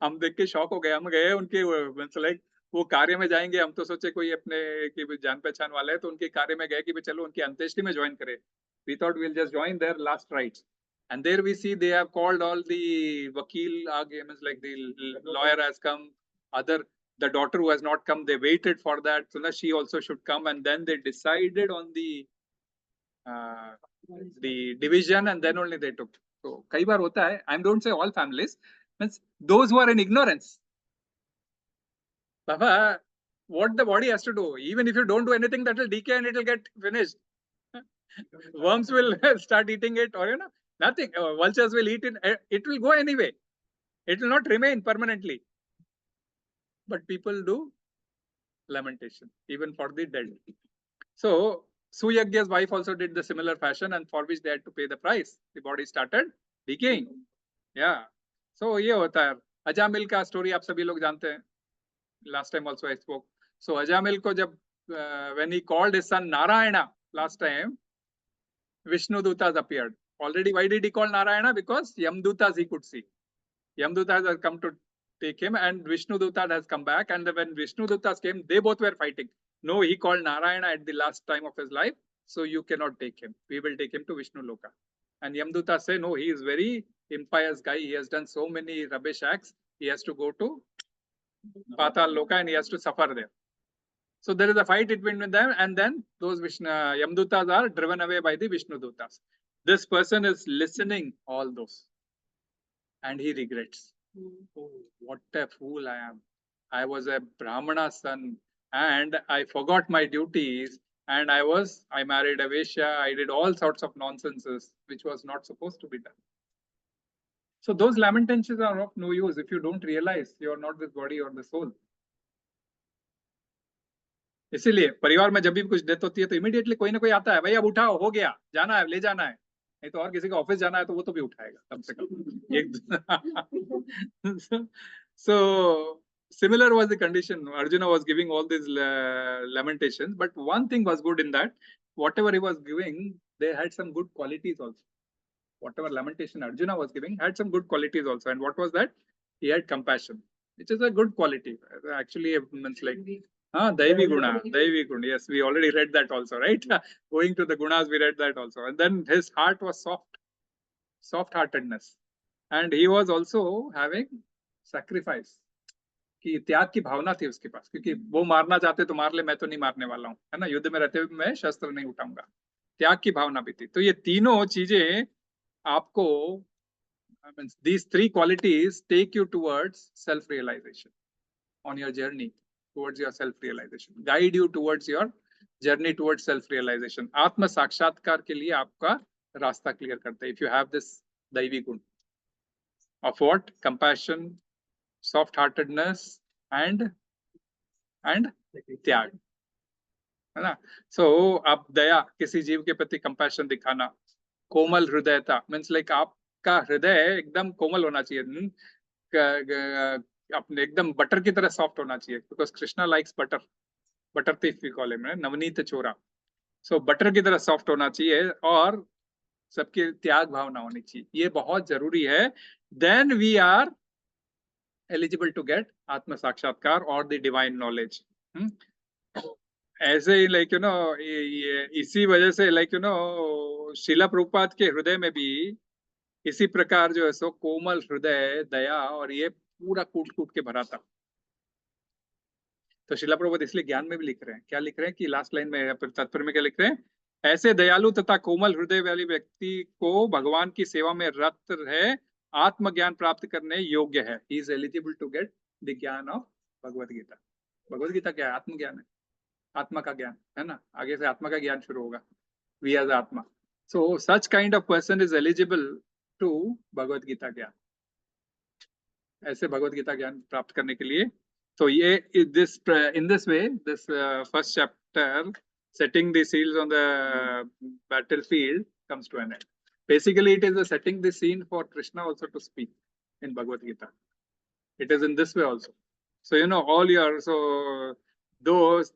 हम देख के शॉक हो गए. हम गए उनके, लाइक वो कार्य में जाएंगे, हम तो सोचे कोई अपने की जान पहचान वाले है, तो उनके कार्य में गए कि चलो उनकी अंत्येष्टि में ज्वाइन करें. We thought we'll just join their last rites, and there we see they have called all the vakil, means like the lawyer has come, the daughter who has not come, they waited for that, so that she also should come, and then they decided on the division, and then only they took. So kai baar hota hai, I don't say all families, means those who are in ignorance. Baba, what the body has to do, even if you don't do anything, that will decay and it will get finished. Worms will start eating it, or nothing. Vultures will eat it. It will go anyway. It will not remain permanently. But people do lamentation, even for the dead. So Suyagya's wife also did the similar fashion, and for which they had to pay the price. The body started decaying. Yeah. So ये होता है. अजामिल का story आप सभी लोग जानते हैं. Last time also I spoke. So Ajamil को जब when he called his son Narayana last time, Vishnu Dutas appeared. Already, why did he call Narayana? Because Yamdutas he could see. Yamdutas has come to take him, and Vishnu Dutas has come back. And when Vishnu Dutas came, they both were fighting. No, he called Narayana at the last time of his life, so you cannot take him. We will take him to Vishnu Loka. And Yamdutas say, no, he is very impious guy. He has done so many rubbish acts. He has to go to Patal Loka and he has to suffer there. So there is a fight between them, and then those Yamdutas are driven away by the Vishnu Dutas. This person is listening all those, and he regrets. Oh, what a fool I am. I was a Brahmana son, and I forgot my duties, and I married a Vaishya, I did all sorts of nonsenses, which was not supposed to be done. So those lamentations are of no use if you don't realize you are not this body or the soul. इसीलिए परिवार में जब भी कुछ death होती है तो immediately कोई ना कोई आता है, भाई अब उठाओ, हो गया, जाना है, ले जाना है. नहीं तो और किसी का ऑफिस जाना है तो वो तो भी उठाएगा कम से कम एक. So similar was the condition. Arjuna was giving all these lamentations, but one thing was good in that whatever he was giving, they had some good qualities also. Whatever lamentation Arjuna was giving had some good qualities also. And what was that? He had compassion, which is a good quality. Actually, it means like Daivi Guna. Yes, we already read that also, right? Going to the Gunas, we read that also. And then his heart was soft-heartedness. And he was also having sacrifice. कि त्याग की भावना थी उसके पास, क्योंकि वो मारना चाहते तो मार ले, मैं तो नहीं मारने वाला हूँ, है ना, युद्ध में रहते हुए मैं शस्त्र नहीं उठाऊंगा. त्याग की भावना भी थी. तो ये तीनों चीजें आपको, these three qualities take you towards self-realization on your journey towards your self-realization, guide you towards your journey towards self-realization. आत्म साक्षात्कार के लिए आपका रास्ता क्लियर करते हैं. If you have this दैवी गुण of what? Compassion, soft-heartedness, and त्याग, है ना. So आप दया, किसी जीव के प्रति compassion दिखाना, कोमल हृदयता मीन्स लाइक आपका हृदय एकदम कोमल होना चाहिए, अपने एकदम बटर की तरह सॉफ्ट होना चाहिए, because Krishna likes butter. Butter thief we call him, Navaneet Chora. So butter की तरह सॉफ्ट होना चाहिए और सबके त्याग भावना होनी चाहिए. ये बहुत जरूरी है. Then we are eligible to get आत्म साक्षात्कार और द डिवाइन नॉलेज. ऐसे ही लाइक इसी वजह से लाइक शीला प्रभुपाद के हृदय में भी इसी प्रकार जो है सो कोमल हृदय, दया, और ये पूरा कूट कूट के भरा था. तो शीला प्रभुपाद इसलिए ज्ञान में भी लिख रहे हैं, क्या लिख रहे हैं कि लास्ट लाइन में तात्पर्य में क्या लिख रहे हैं? ऐसे दयालु तथा कोमल हृदय वाले व्यक्ति को भगवान की सेवा में रत है, आत्मज्ञान प्राप्त करने योग्य है. He is eligible to get the ज्ञान ऑफ भगवत गीता. भगवत गीता क्या है? आत्मज्ञान है, आत्मा का ज्ञान, है ना. आगे से आत्मा का ज्ञान शुरू होगा. We as atma. So such kind of person is eligible to Bhagavad Gita gyan. ऐसे भगवत गीता ज्ञान प्राप्त करने के लिए तो ये in this way this first chapter, setting the seals on the battlefield, comes to an end. Basically it is setting the scene for Krishna also to speak in Bhagavad Gita. It is in this way also. So all your, so those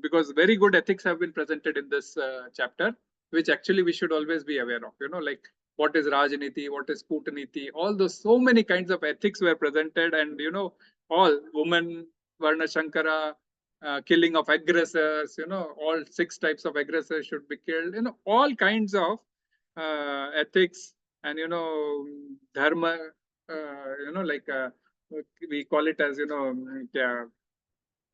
because very good ethics have been presented in this chapter, which actually we should always be aware of. Like what is Rajniti, what is Kootaniti, all those, so many kinds of ethics were presented, and all women, Varna Shankara, killing of aggressors, all 6 types of aggressors should be killed, all kinds of ethics, and dharma, like we call it as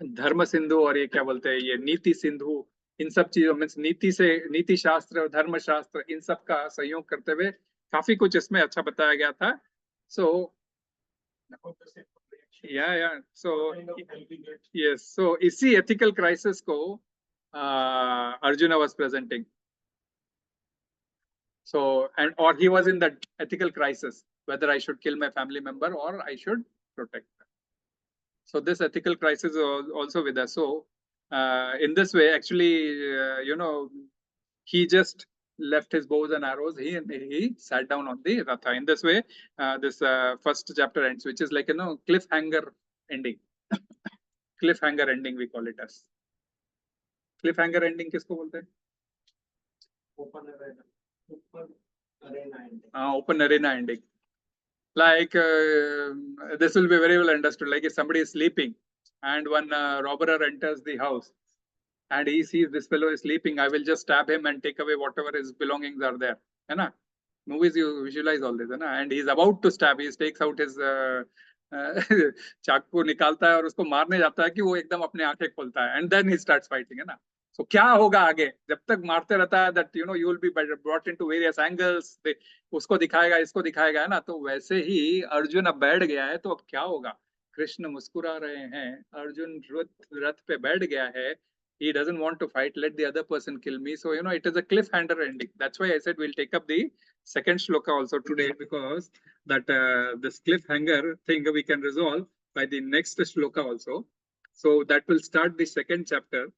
धर्म सिंधु, और ये क्या बोलते हैं, ये नीति सिंधु. इन सब चीजों में नीति शास्त्र और धर्म शास्त्र, इन सब का सहयोग करते हुए काफी कुछ इसमें अच्छा बताया गया था. सो yes, so इसी ethical crisis को Arjuna was presenting. So, or he was in that ethical crisis, whether I should kill my family member or I should protect them. So this ethical crisis is also with us. So in this way, actually, he just left his bows and arrows. He sat down on the ratha. In this way, this first chapter ends, which is like cliffhanger ending. Cliffhanger ending we call it as. Cliffhanger ending किसको बोलते हैं? Open arena ending. Open arena ending. Like this will be very well understood. Like if somebody is sleeping and one robber enters the house and he sees this fellow is sleeping, I will just stab him and take away whatever his belongings are there. Hai movies you visualize all this, and he's about to stab. He takes out his चाकू निकालता है और उसको मारने जाता है कि वो एकदम अपने आंखें खोलता है, and then he starts fighting, है ना. So क्या होगा आगे जब तक मारते रहता है, that you will be brought into various angles, उसको दिखाएगा इसको दिखाएगा, है ना. तो वैसे ही अर्जुन अब बैठ गया है, तो अब क्या होगा. कृष्ण मुस्कुरा रहे हैं, अर्जुन रथ पे बैठ गया है. He doesn't want to fight. Let the other person kill me. So, it is a cliffhanger ending. That's why I said we'll take up the second shloka also today, because that this cliffhanger thing we can resolve by the next shloka also. So that will start the second chapter,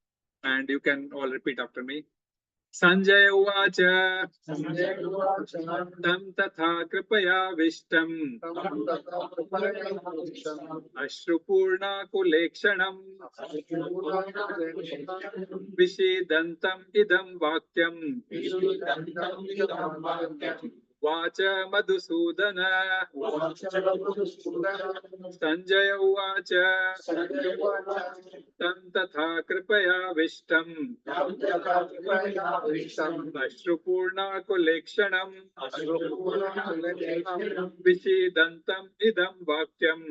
and you can all repeat after me. Sanjay uvacha tam tatha kripaya vishtam ashrupurna kulekshanam vishidantam idam vakyam vacha madhusudana. Sanjay uvacha tam tatha kripaya vishtam ashrupurna kulekshanam vishidantam idam vakyam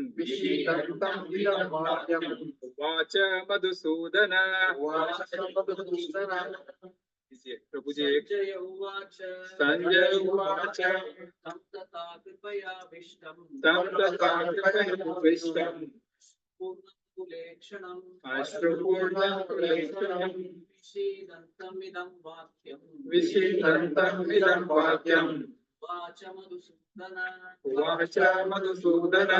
vacha madhusudana. प्रभु जी. संजय उवाच tam tata kripaya vishtam पूर्णकुलेक्षणम् अश्रुपूर्णकुलेक्षणम् विषीदन्तमिदं वाक्यम् watch Madhusudan.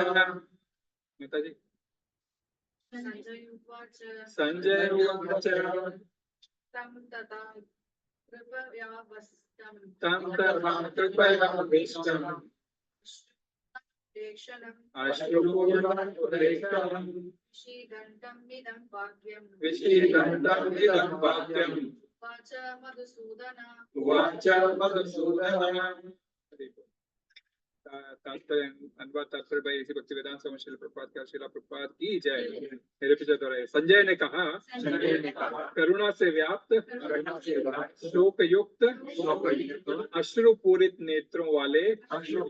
Netaji. Sanjay उवाच तं तथा कृपया वसिष्ठं अश्रुपूर्णकुलेक्षणम् विषीदन्तमिदं वाक्यं watch Madhusudan. तात्पर्य भाई इसी भक्ति वेदांत स्वामी श्रील प्रभुपाद का श्रील प्रभुपाद की जय. मेरे पीछे तो रहे. संजय ने कहा करुणा से व्याप्त शोक युक्त अश्रुपूरित नेत्रों वाले अर्जुन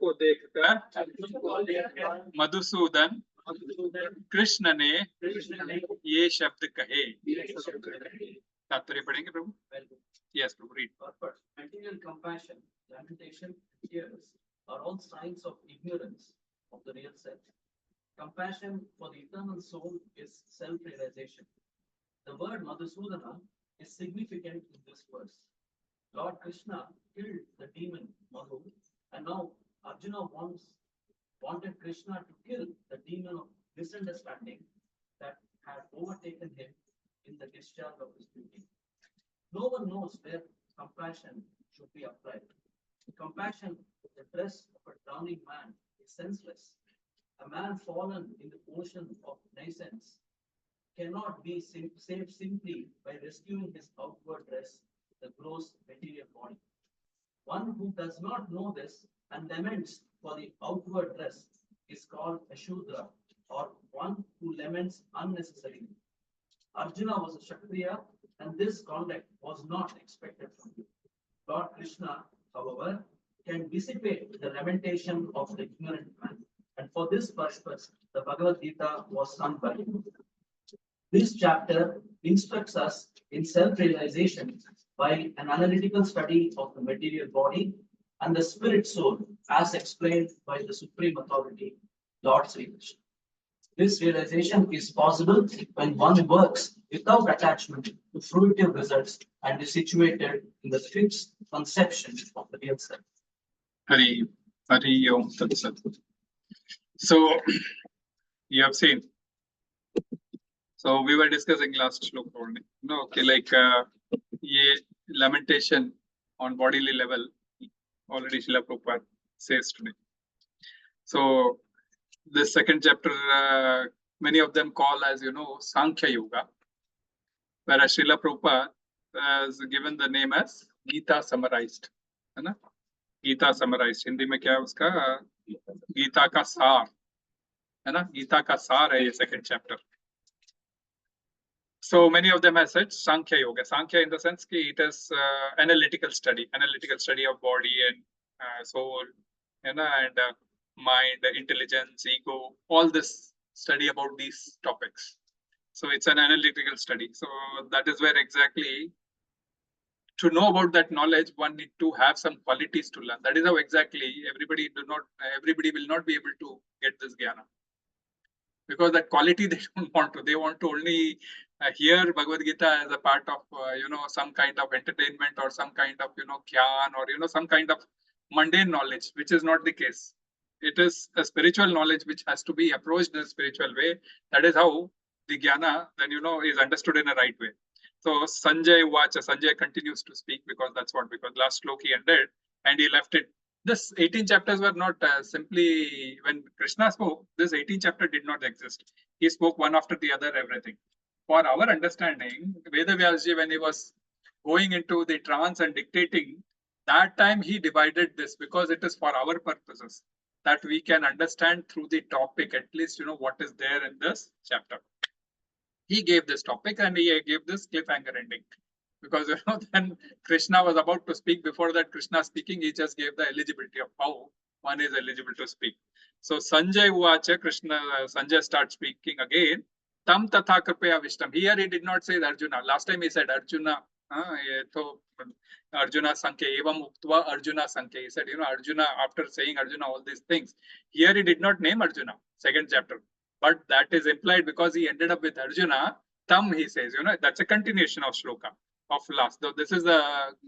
को देखकर मधुसूदन कृष्ण ने ये शब्द कहे. तात्पर्य पढ़ेंगे प्रभु. Yes, Prabhu, read. Purpose, material compassion, lamentation, and tears are all signs of ignorance of the real self. Compassion for the eternal soul is self-realization. The word Madhusudana is significant in this verse. Lord Krishna killed the demon Madhu, and now Arjuna wanted Krishna to kill the demon of misunderstanding that had overtaken him in the discharge of his duty. No one knows where compassion should be applied. Compassion, the dress of a drowning man, is senseless. A man fallen in the ocean of naissance cannot be saved simply by rescuing his outward dress, the gross material body. One who does not know this and laments for the outward dress is called a Shudra, or one who laments unnecessarily. Arjuna was a Kshatriya, and this conduct was not expected from him. Lord Krishna, however, can dissipate the lamentation of the ignorant man, and for this purpose, the Bhagavad Gita was sung by him. This chapter instructs us in self-realization by an analytical study of the material body and the spirit soul, as explained by the Supreme Authority, Lord Sri Krishna. This realization is possible when one works without attachment to fruitive results and is situated in the fixed conception of the real self. Hari, Hari Om Tat Sat. So, you have seen. So, we were discussing last shloka only. No, okay, like, ye lamentation on bodily level, already Srila Prabhupada says today. So, this second chapter, many of them call as, Sankhya Yoga, whereas Srila Prabhupada has given the name as Gita summarized. है ना? Gita summarise Hindi में क्या है उसका गीता का सार है ना गीता का सार है ये second chapter so many of them have said sankhya yoga sankhya in the sense ki it is analytical study of body and soul and mind intelligence ego all this study about these topics so it's an analytical study so that is where exactly to know about that knowledge, one need to have some qualities to learn. That is how exactly everybody will not be able to get this jnana. Because that quality they don't want to. They want to only hear Bhagavad Gita as a part of, some kind of entertainment or some kind of, jnana or, some kind of mundane knowledge, which is not the case. It is a spiritual knowledge which has to be approached in a spiritual way. That is how the jnana then, is understood in a right way. So Sanjay continues to speak because last sloka he ended and he left it. This 18 chapters were not simply when Krishna spoke, this 18 chapter did not exist. He spoke one after the other, everything. For our understanding, Vedavyasji, when he was going into the trance and dictating, that time he divided this because it is for our purposes that we can understand through the topic, at least, what is there in this chapter. He gave this topic and he gave this cliffhanger ending because then Krishna was about to speak. Before that, Krishna speaking, he just gave the eligibility of how one is eligible to speak. So Sanjay Uvacha, Sanjay starts speaking again. Tam tatha kripaya vishtam. Here he did not say Arjuna. Last time he said Arjuna. Arjuna Sankhe evam uktva Arjuna Sankhe. He said, Arjuna, after saying Arjuna all these things. Here he did not name Arjuna, second chapter. But that is implied because he ended up with Arjuna. Tam, he says, that's a continuation of shloka of last. So this is the,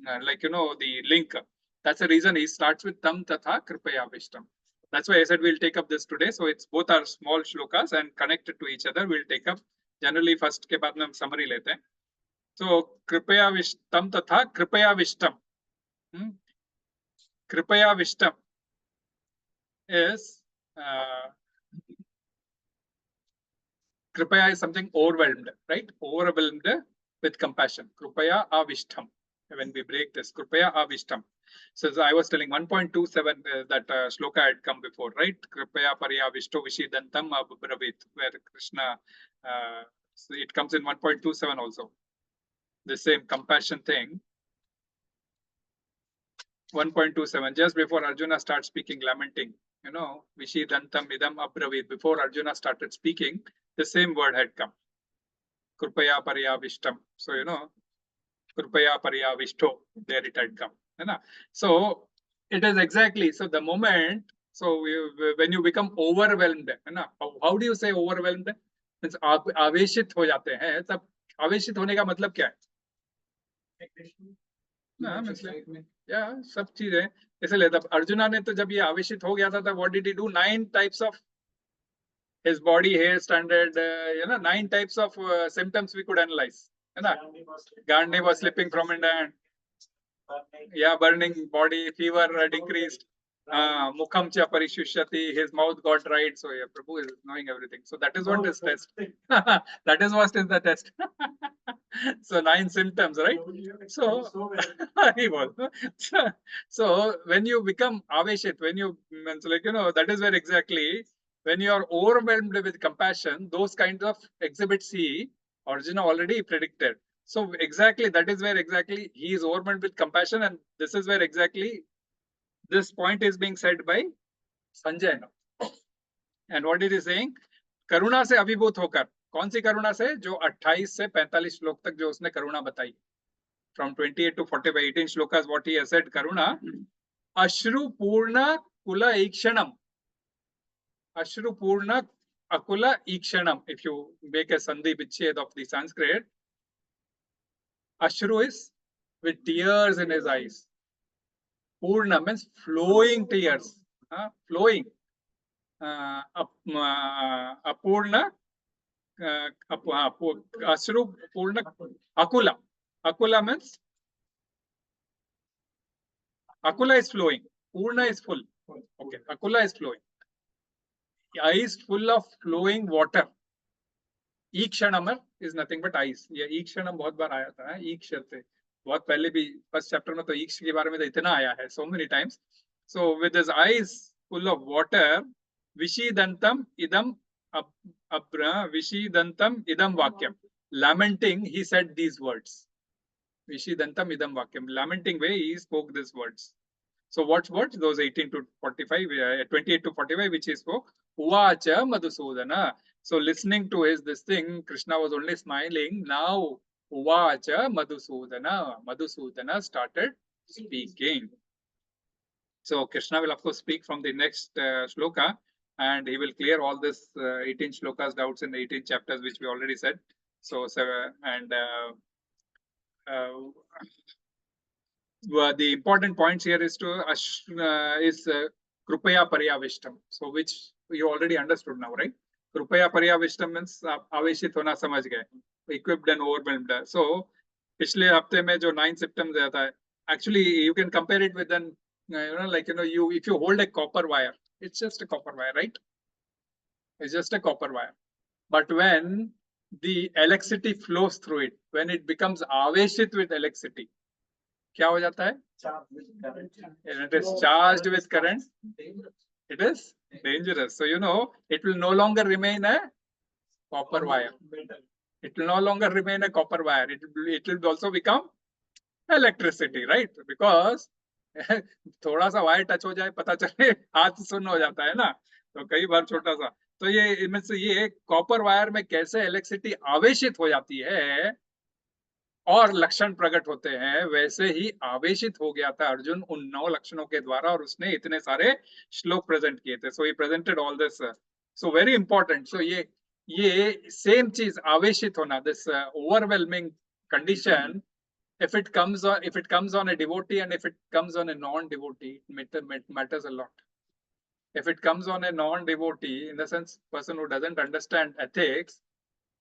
the link. That's the reason he starts with Tam Tatha Kripaya Vishtam. That's why I said we'll take up this today. So it's both are small shlokas and connected to each other. We'll take up generally first ke baad mein hum summary lete hain. So Kripaya Vishtam Tatha Kripaya Vishtam. Kripaya Vishtam is Kripaya is something overwhelmed, right? Overwhelmed with compassion. Kripaya avishtam. When we break this, Kripaya avishtam. So as I was telling 1.27 that shloka had come before, right? Kripaya pariyavishto vishidantam abravit, where Krishna, so it comes in 1.27 also. The same compassion thing. 1.27, just before Arjuna starts speaking, lamenting, vishidantam idam abravit. Before Arjuna started speaking, the same word had come. Kripaya pariyavishtam. So, Kripaya pariyavishto, there it had come. So, it is exactly, so the moment, so when you become overwhelmed, how do you say overwhelmed? Means आवेशित हो जाते हैं, तब आवेशित होने का मतलब क्या है? या सब चीजें इसलिए तब अर्जुना ने तो जब ये आवेशित हो गया था तब what did he do? 9 types of his body hair standard, 9 types of symptoms we could analyze. Gandhi was slipping from an hand. Yeah, burning body, fever decreased. Mukham cha parishushati, his mouth got dried. So yeah, Prabhu is knowing everything. So that is what is test. That is what is the test. So 9 symptoms, right? So he was. So when you become aveshit, when you that is where exactly when you are overwhelmed with compassion, those kinds of exhibits he Arjuna already predicted. So exactly that is where exactly he is overwhelmed with compassion, and this is where exactly this point is being said by Sanjay now. And what is he saying? करुणा से अभिभूत होकर, कौन सी करुणा से? जो 28 से 45 श्लोक तक जो उसने करुणा बताई. From 28 to 45, 18 shlokas, what he has said, Karuna, Ashru Purna Kula Ikshanam. Ashru Purna Akula Ikshanam. If you make a Sandhi Vichhed of the Sanskrit, Ashru is with tears in his eyes. Purna means flowing tears. Flowing. Apurna, Ashru, Purna, Akula. Akula means Akula is flowing. Purna is full. Okay. Akula is flowing. Eyes full of flowing water. ईक्षणम is nothing but eyes. ये ईक्षणम बहुत बार आया था. ईक्ष से बहुत पहले भी first chapter में तो ईक्ष के बारे में तो इतना आया है, so many times. So with his eyes full of water, vishidantam idam vishidantam idam vakyam. Lamenting, he said these words. Vishidantam idam vakyam. Lamenting way, he spoke these words. So what's what? Those 18 to 45, 28 to 45, which he spoke. Uvacha Madhusudana. So listening to his this thing, Krishna was only smiling. Now, Uvacha Madhusudana. Madhusudana started speaking. So Krishna will of course speak from the next shloka, and he will clear all this 18 shlokas doubts in the 18 chapters, which we already said. So and the important points here is to Krupaya Paryavishtam. So which you already understood now, right? Krupaya Paryavishtam means Aveshit hona samajh gaye, equipped and overwhelmed. So पिछले हफ्ते में जो 9 symptoms आता है, actually you can compare it with an you if you hold a copper wire, it's just a copper wire, right? It's just a copper wire. But when the electricity flows through it, when it becomes aveshit with electricity, क्या हो जाता है? It is charged with current. It is dangerous. So it will no longer remain a copper wire. It will no longer remain a copper wire. It will also become electricity, right? Because थोड़ा सा wire touch हो जाए, पता चले हाथ सुन्न हो जाता है ना, तो कई बार छोटा सा. तो ये कॉपर वायर में कैसे इलेक्ट्रिसिटी आवेशित हो जाती है और लक्षण प्रकट होते हैं, वैसे ही आवेशित हो गया था अर्जुन उन 9 लक्षणों के द्वारा, और उसने इतने सारे श्लोक प्रेजेंट किए थे. So he presented all this. So very important. So ये सेम चीज आवेशित होना, this overwhelming condition, if it comes on a devotee and if it comes on a non-devotee, it matters a lot. If it comes on a non-devotee, in the sense person who doesn't understand ethics,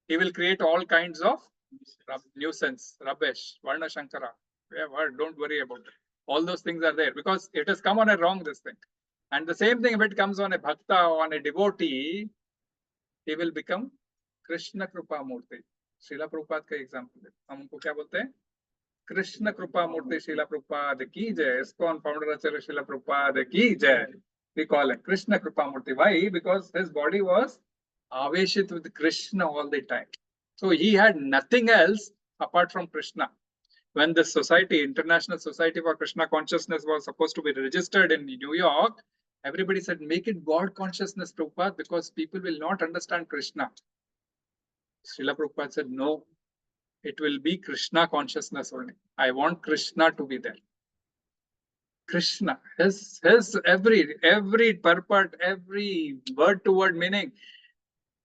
he will create all kinds of nuisance, rubbish, varna shankara. Yeah, don't worry about it. All those things are there because it has come on a wrong this thing. And the same thing, if it comes on a bhakta or on a devotee, he will become Krishna Krupa Murti. Srila Prabhupada का example है. हम उनको क्या बोलते हैं? कृष्ण कृपा मूर्ति श्रीला प्रभुपाद की जय. ISKCON founder आचार्य श्रीला प्रभुपाद की जय. We call him Krishna Kripa Murti. Why? Because his body was aveshit with Krishna all the time. So he had nothing else apart from Krishna. When the society, International Society for Krishna Consciousness, was supposed to be registered in New York, everybody said, make it God consciousness, Prabhupada, because people will not understand Krishna. Srila Prabhupada said, no. It will be Krishna consciousness only. I want Krishna to be there. Krishna, his every purport, every word to word meaning,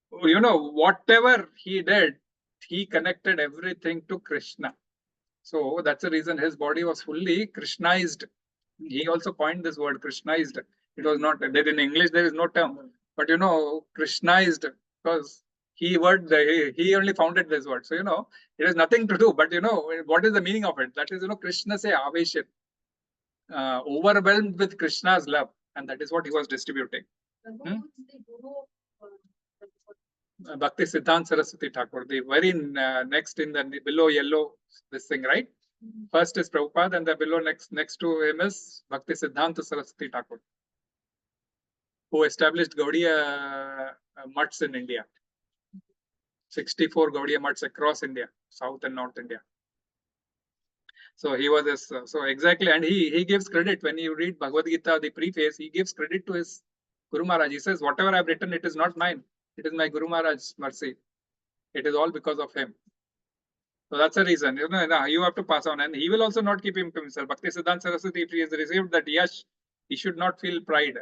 whatever he did, he connected everything to Krishna. So that's the reason his body was fully Krishnized. He also coined this word Krishnized. It was not there in English, there is no term, but Krishnized, because he only founded this word. So it has nothing to do, but what is the meaning of it? That is, Krishna se aveshit, overwhelmed with Krishna's love, and that is what he was distributing. Bhakti Siddhanta Saraswati Thakur, the very next in the below yellow, this thing, right? First is Prabhupada, and the below next to him is Bhakti Siddhanta Saraswati Thakur, who established Gaudiya mutts in India. 64 Gaudiya mutts across India, South and North India. So he was this, so exactly, and he gives credit when you read Bhagavad Gita, the preface, he gives credit to his Guru Maharaj. He says, whatever I've written, it is not mine. It is my Guru Maharaj's mercy. It is all because of him. So that's the reason, you have to pass on, and he will also not keep him to himself. Bhakti Siddhanta Saraswati, if he has received that yash, he should not feel pride.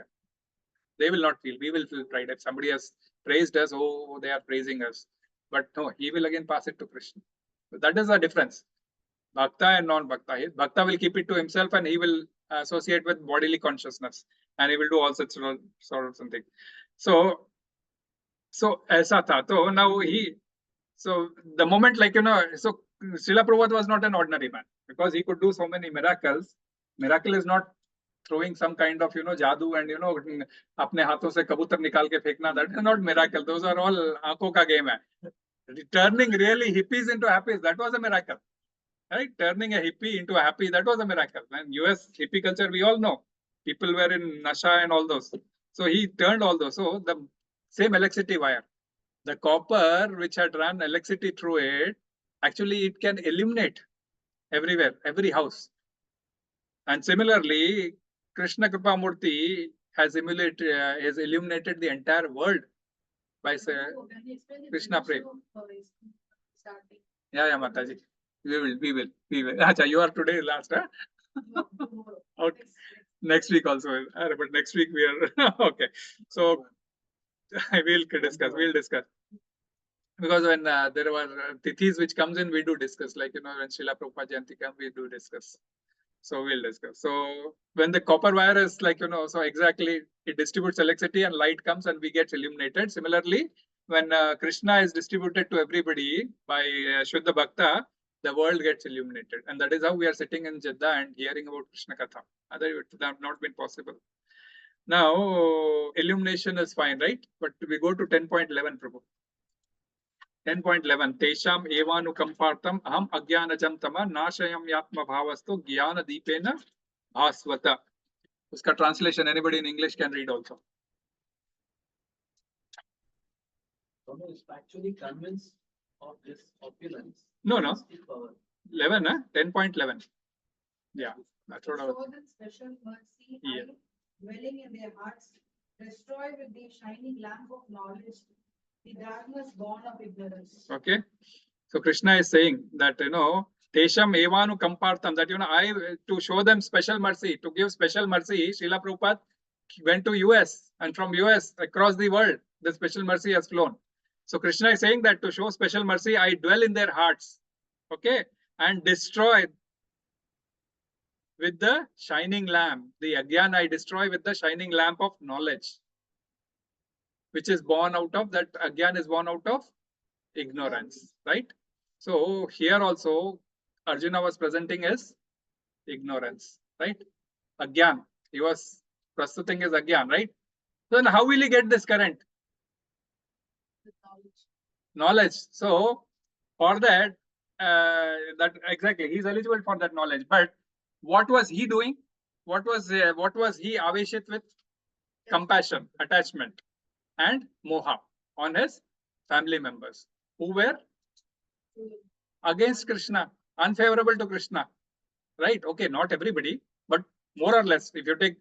They will not feel, we will feel pride. If somebody has praised us. Oh, they are praising us. But no, he will again pass it to Krishna. So that is the difference. Bhakta and non-bhakta. Bhakta will keep it to himself and he will associate with bodily consciousness and he will do all such sort of something. So ऐसा था. So now so the moment, like, so Srila Prabhupada was not an ordinary man because he could do so many miracles. Miracle is not throwing some kind of, jadoo and, अपने हाथों से कबूतर निकाल के फेंकना. That is not miracle. Those are all आंखों का game है. Turning really hippies into happies, that was a miracle. Right? Turning a hippie into a happy, that was a miracle. And US hippie culture, we all know. People were in Nasha and all those. So he turned all those. So the same electricity wire. The copper which had run electricity through it, actually it can illuminate everywhere, every house. And similarly, Krishna Kripa Murti has illuminated the entire world by Krishna Prem. Yeah, Mataji. We will. Acha, you are today last, huh? Okay. Next week also. But next week we are okay. So we'll discuss. Because when there were tithis which comes in, we do discuss. Like, when Srila Prabhupada Jayanti comes, we do discuss. So we'll discuss. So when the copper wire is like, so exactly it distributes electricity and light comes and we get illuminated. Similarly, when Krishna is distributed to everybody by Shuddha Bhakta, the world gets illuminated. And that is how we are sitting in Jeddah and hearing about Krishna Katha. Otherwise, it would have not been possible. Now, illumination is fine, right? But we go to 10.11, Prabhu. 10.11 तेषाम एवानुकंपार्थम अहम अज्ञानजम तम नाशयम यात्म भावस्तु ज्ञान दीपेन भास्वत. उसका translation anybody in English can read also. Someone is actually convinced of this opulence. No. 11, 10.11. Yeah, that's what I was. Show them special mercy, Yeah. dwelling in their hearts, destroy with the shining lamp of knowledge the darkness born of ignorance. Okay. So Krishna is saying that, Tesham Evanu Kampartham, that, to show them special mercy, to give special mercy, Srila Prabhupada went to US and from US across the world, the special mercy has flown. So Krishna is saying that to show special mercy, I dwell in their hearts. Okay. And destroy with the shining lamp. The Agyan I destroy with the shining lamp of knowledge, which is born out of that. Agyan is born out of ignorance, right? So here also Arjuna was presenting as ignorance, right? Agyan. He was prastuting as Agyan, right? So then how will he get this current? With Knowledge. So for that, that exactly, he's eligible for that knowledge. But what was he doing? What was he aveshit with? Compassion, attachment, and moha on his family members who were against Krishna, unfavorable to Krishna, right? Okay, not everybody, but more or less. If you take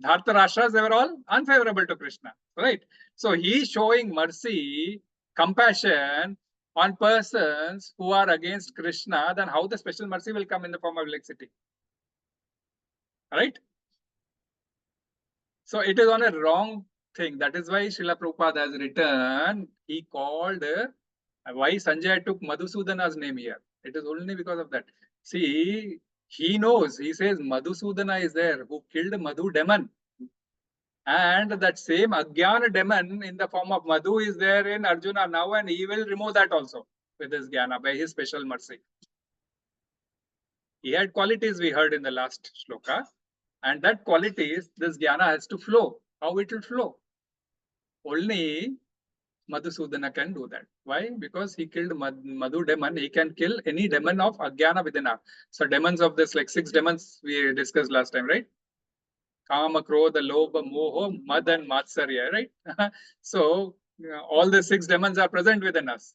Dhartarashtra's, they were all unfavorable to Krishna, right? So he's showing mercy, compassion on persons who are against Krishna. Then how the special mercy will come in the form of electricity, right? So it is on a wrong thing. That is why Srila Prabhupada has written, he called, why Sanjay took Madhusudana's name here. It is only because of that. See, he knows, he says Madhusudana is there, who killed Madhu demon. And that same Agyana demon in the form of Madhu is there in Arjuna now, and he will remove that also with his Jnana by his special mercy. He had qualities we heard in the last shloka, and that qualities, this Jnana has to flow. How it will flow? Only Madhusudana can do that. Why? Because he killed Madhu demon. He can kill any demon of Agyana within us. So demons of this, like 6 demons we discussed last time, right? Kama, Krodha, Lobha, Moho, Mad and Matsarya, right? So all the 6 demons are present within us.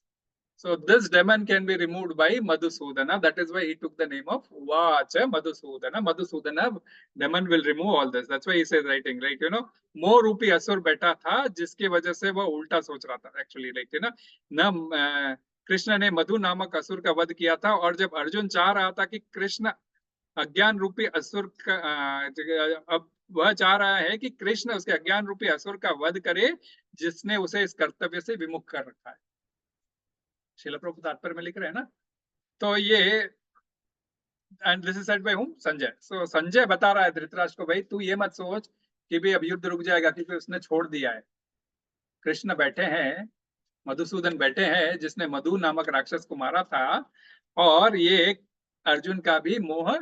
So this demon can be removed by Madhusudana. That is why he took the name of Vacha Madhusudana. Madhusudana demon will remove all this. That's why he says writing, like, Mo Rupi Asur beta tha, jiske wajah se wo ulta soch raha tha. Actually, like, na Krishna ने मधु नामक असुर का वध किया था और जब अर्जुन चाह रहा था कि कृष्ण अज्ञान रूपी असुर का अब वह चाह रहा है कि कृष्ण उसके अज्ञान रूपी असुर का वध करे, जिसने उसे इस कर्तव्य से विमुख कर रखा है। श्रील प्रभु तात्पर्य में लिख रहे हैं ना। तो ये, and this is said by whom, Sanjay. सो संजय बता रहा है धृतराष्ट्र को, भाई तू ये मत सोच कि भाई अब युद्ध रुक जाएगा क्योंकि उसने छोड़ दिया है। कृष्ण बैठे हैं, मधुसूदन बैठे हैं, जिसने मधु नामक राक्षस को मारा था, और ये अर्जुन का भी मोह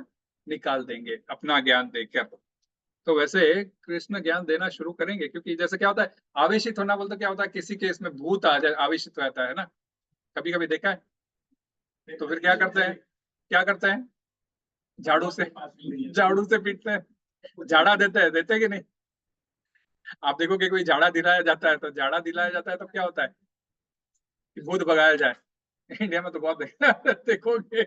निकाल देंगे अपना ज्ञान देकर। तो वैसे कृष्ण ज्ञान देना शुरू करेंगे, क्योंकि जैसे क्या होता है, आवेशित होना बोलते क्या होता है, किसी केस में भूत आ जाए, आवेशित रहता है ना, कभी कभी देखा है। तो फिर क्या करते हैं, क्या करते हैं, झाड़ू से पीटते हैं, झाड़ा देते हैं कि नहीं। आप देखोगे कोई झाड़ा दिलाया जाता है, तो झाड़ा दिलाया जाता है तो क्या होता है कि भूत भगाया जाए। इंडिया में तो बहुत देखोगे,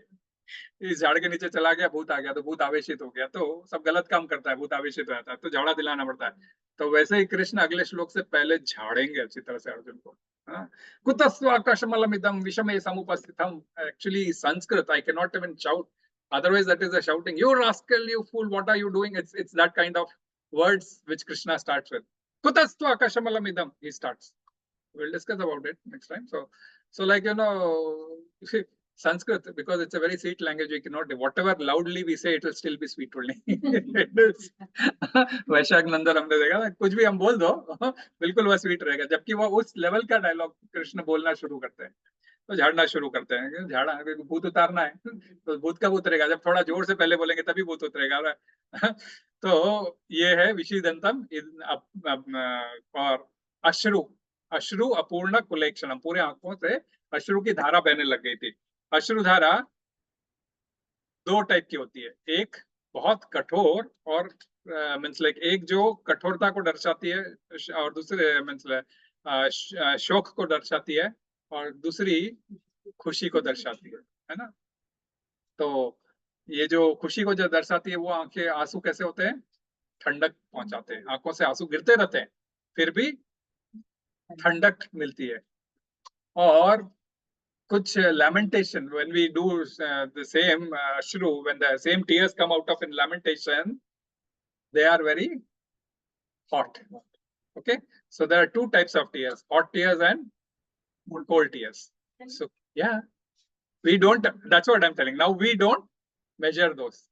इस झाड़ के नीचे चला गया, भूत आ गया, तो भूत आवेशित हो गया, तो सब गलत काम करता है, भूत आवेशित हो जाता है, तो झाड़ा दिलाना पड़ता है। तो वैसे ही कृष्ण अगले श्लोक से पहले झाड़ेंगे अच्छी तरह से अर्जुन को। कुतस्वाकशमलमिदं विषमे समुपस्थितम। Actually Sanskrit, I can not even shout, otherwise that is a shouting, you rascal, you fool, what are you doing. It's that kind of words which Krishna starts with. Kutastvakashamalamiddam, he starts. We'll discuss about it next time. So like, Sanskrit, because it's a very sweet language, we cannot, whatever loudly we say, it will still be sweet only. वैशाख नंदन हमने देखा ना, कुछ भी हम बोल दो बिल्कुल वह स्वीट रहेगा, जबकि वो उस लेवल का डायलॉग कृष्ण बोलना शुरू करते हैं तो झाड़ना शुरू करते हैं। झाड़ा, भूत उतारना है तो भूत कब उतरेगा, जब थोड़ा जोर से पहले बोलेंगे तभी भूत उतरेगा। तो ये है विषीदंतम और अश्रु, अश्रु अपूर्ण कुलेक्षणम, पूरे आंखों से अश्रु की धारा बहने लग गई थी। अश्रु धारा दो टाइप की होती है, एक बहुत कठोर और मीन्स लाइक, एक जो कठोरता को दर्शाती है, और दूसरे मीन्स शोक को दर्शाती है, और दूसरी खुशी को दर्शाती है ना। तो ये जो खुशी को जो दर्शाती है, वो आंखें, आंसू कैसे होते हैं, ठंडक पहुंचाते हैं, आंखों से आंसू गिरते रहते हैं फिर भी ठंडक मिलती है। और कुछ lamentation, when we do the same ashru, when the same tears come out of in lamentation, they are very hot. Okay, so there are two types of tears, hot tears and cold tears. So yeah, we don't, that's what I'm telling. Now we don't measure those.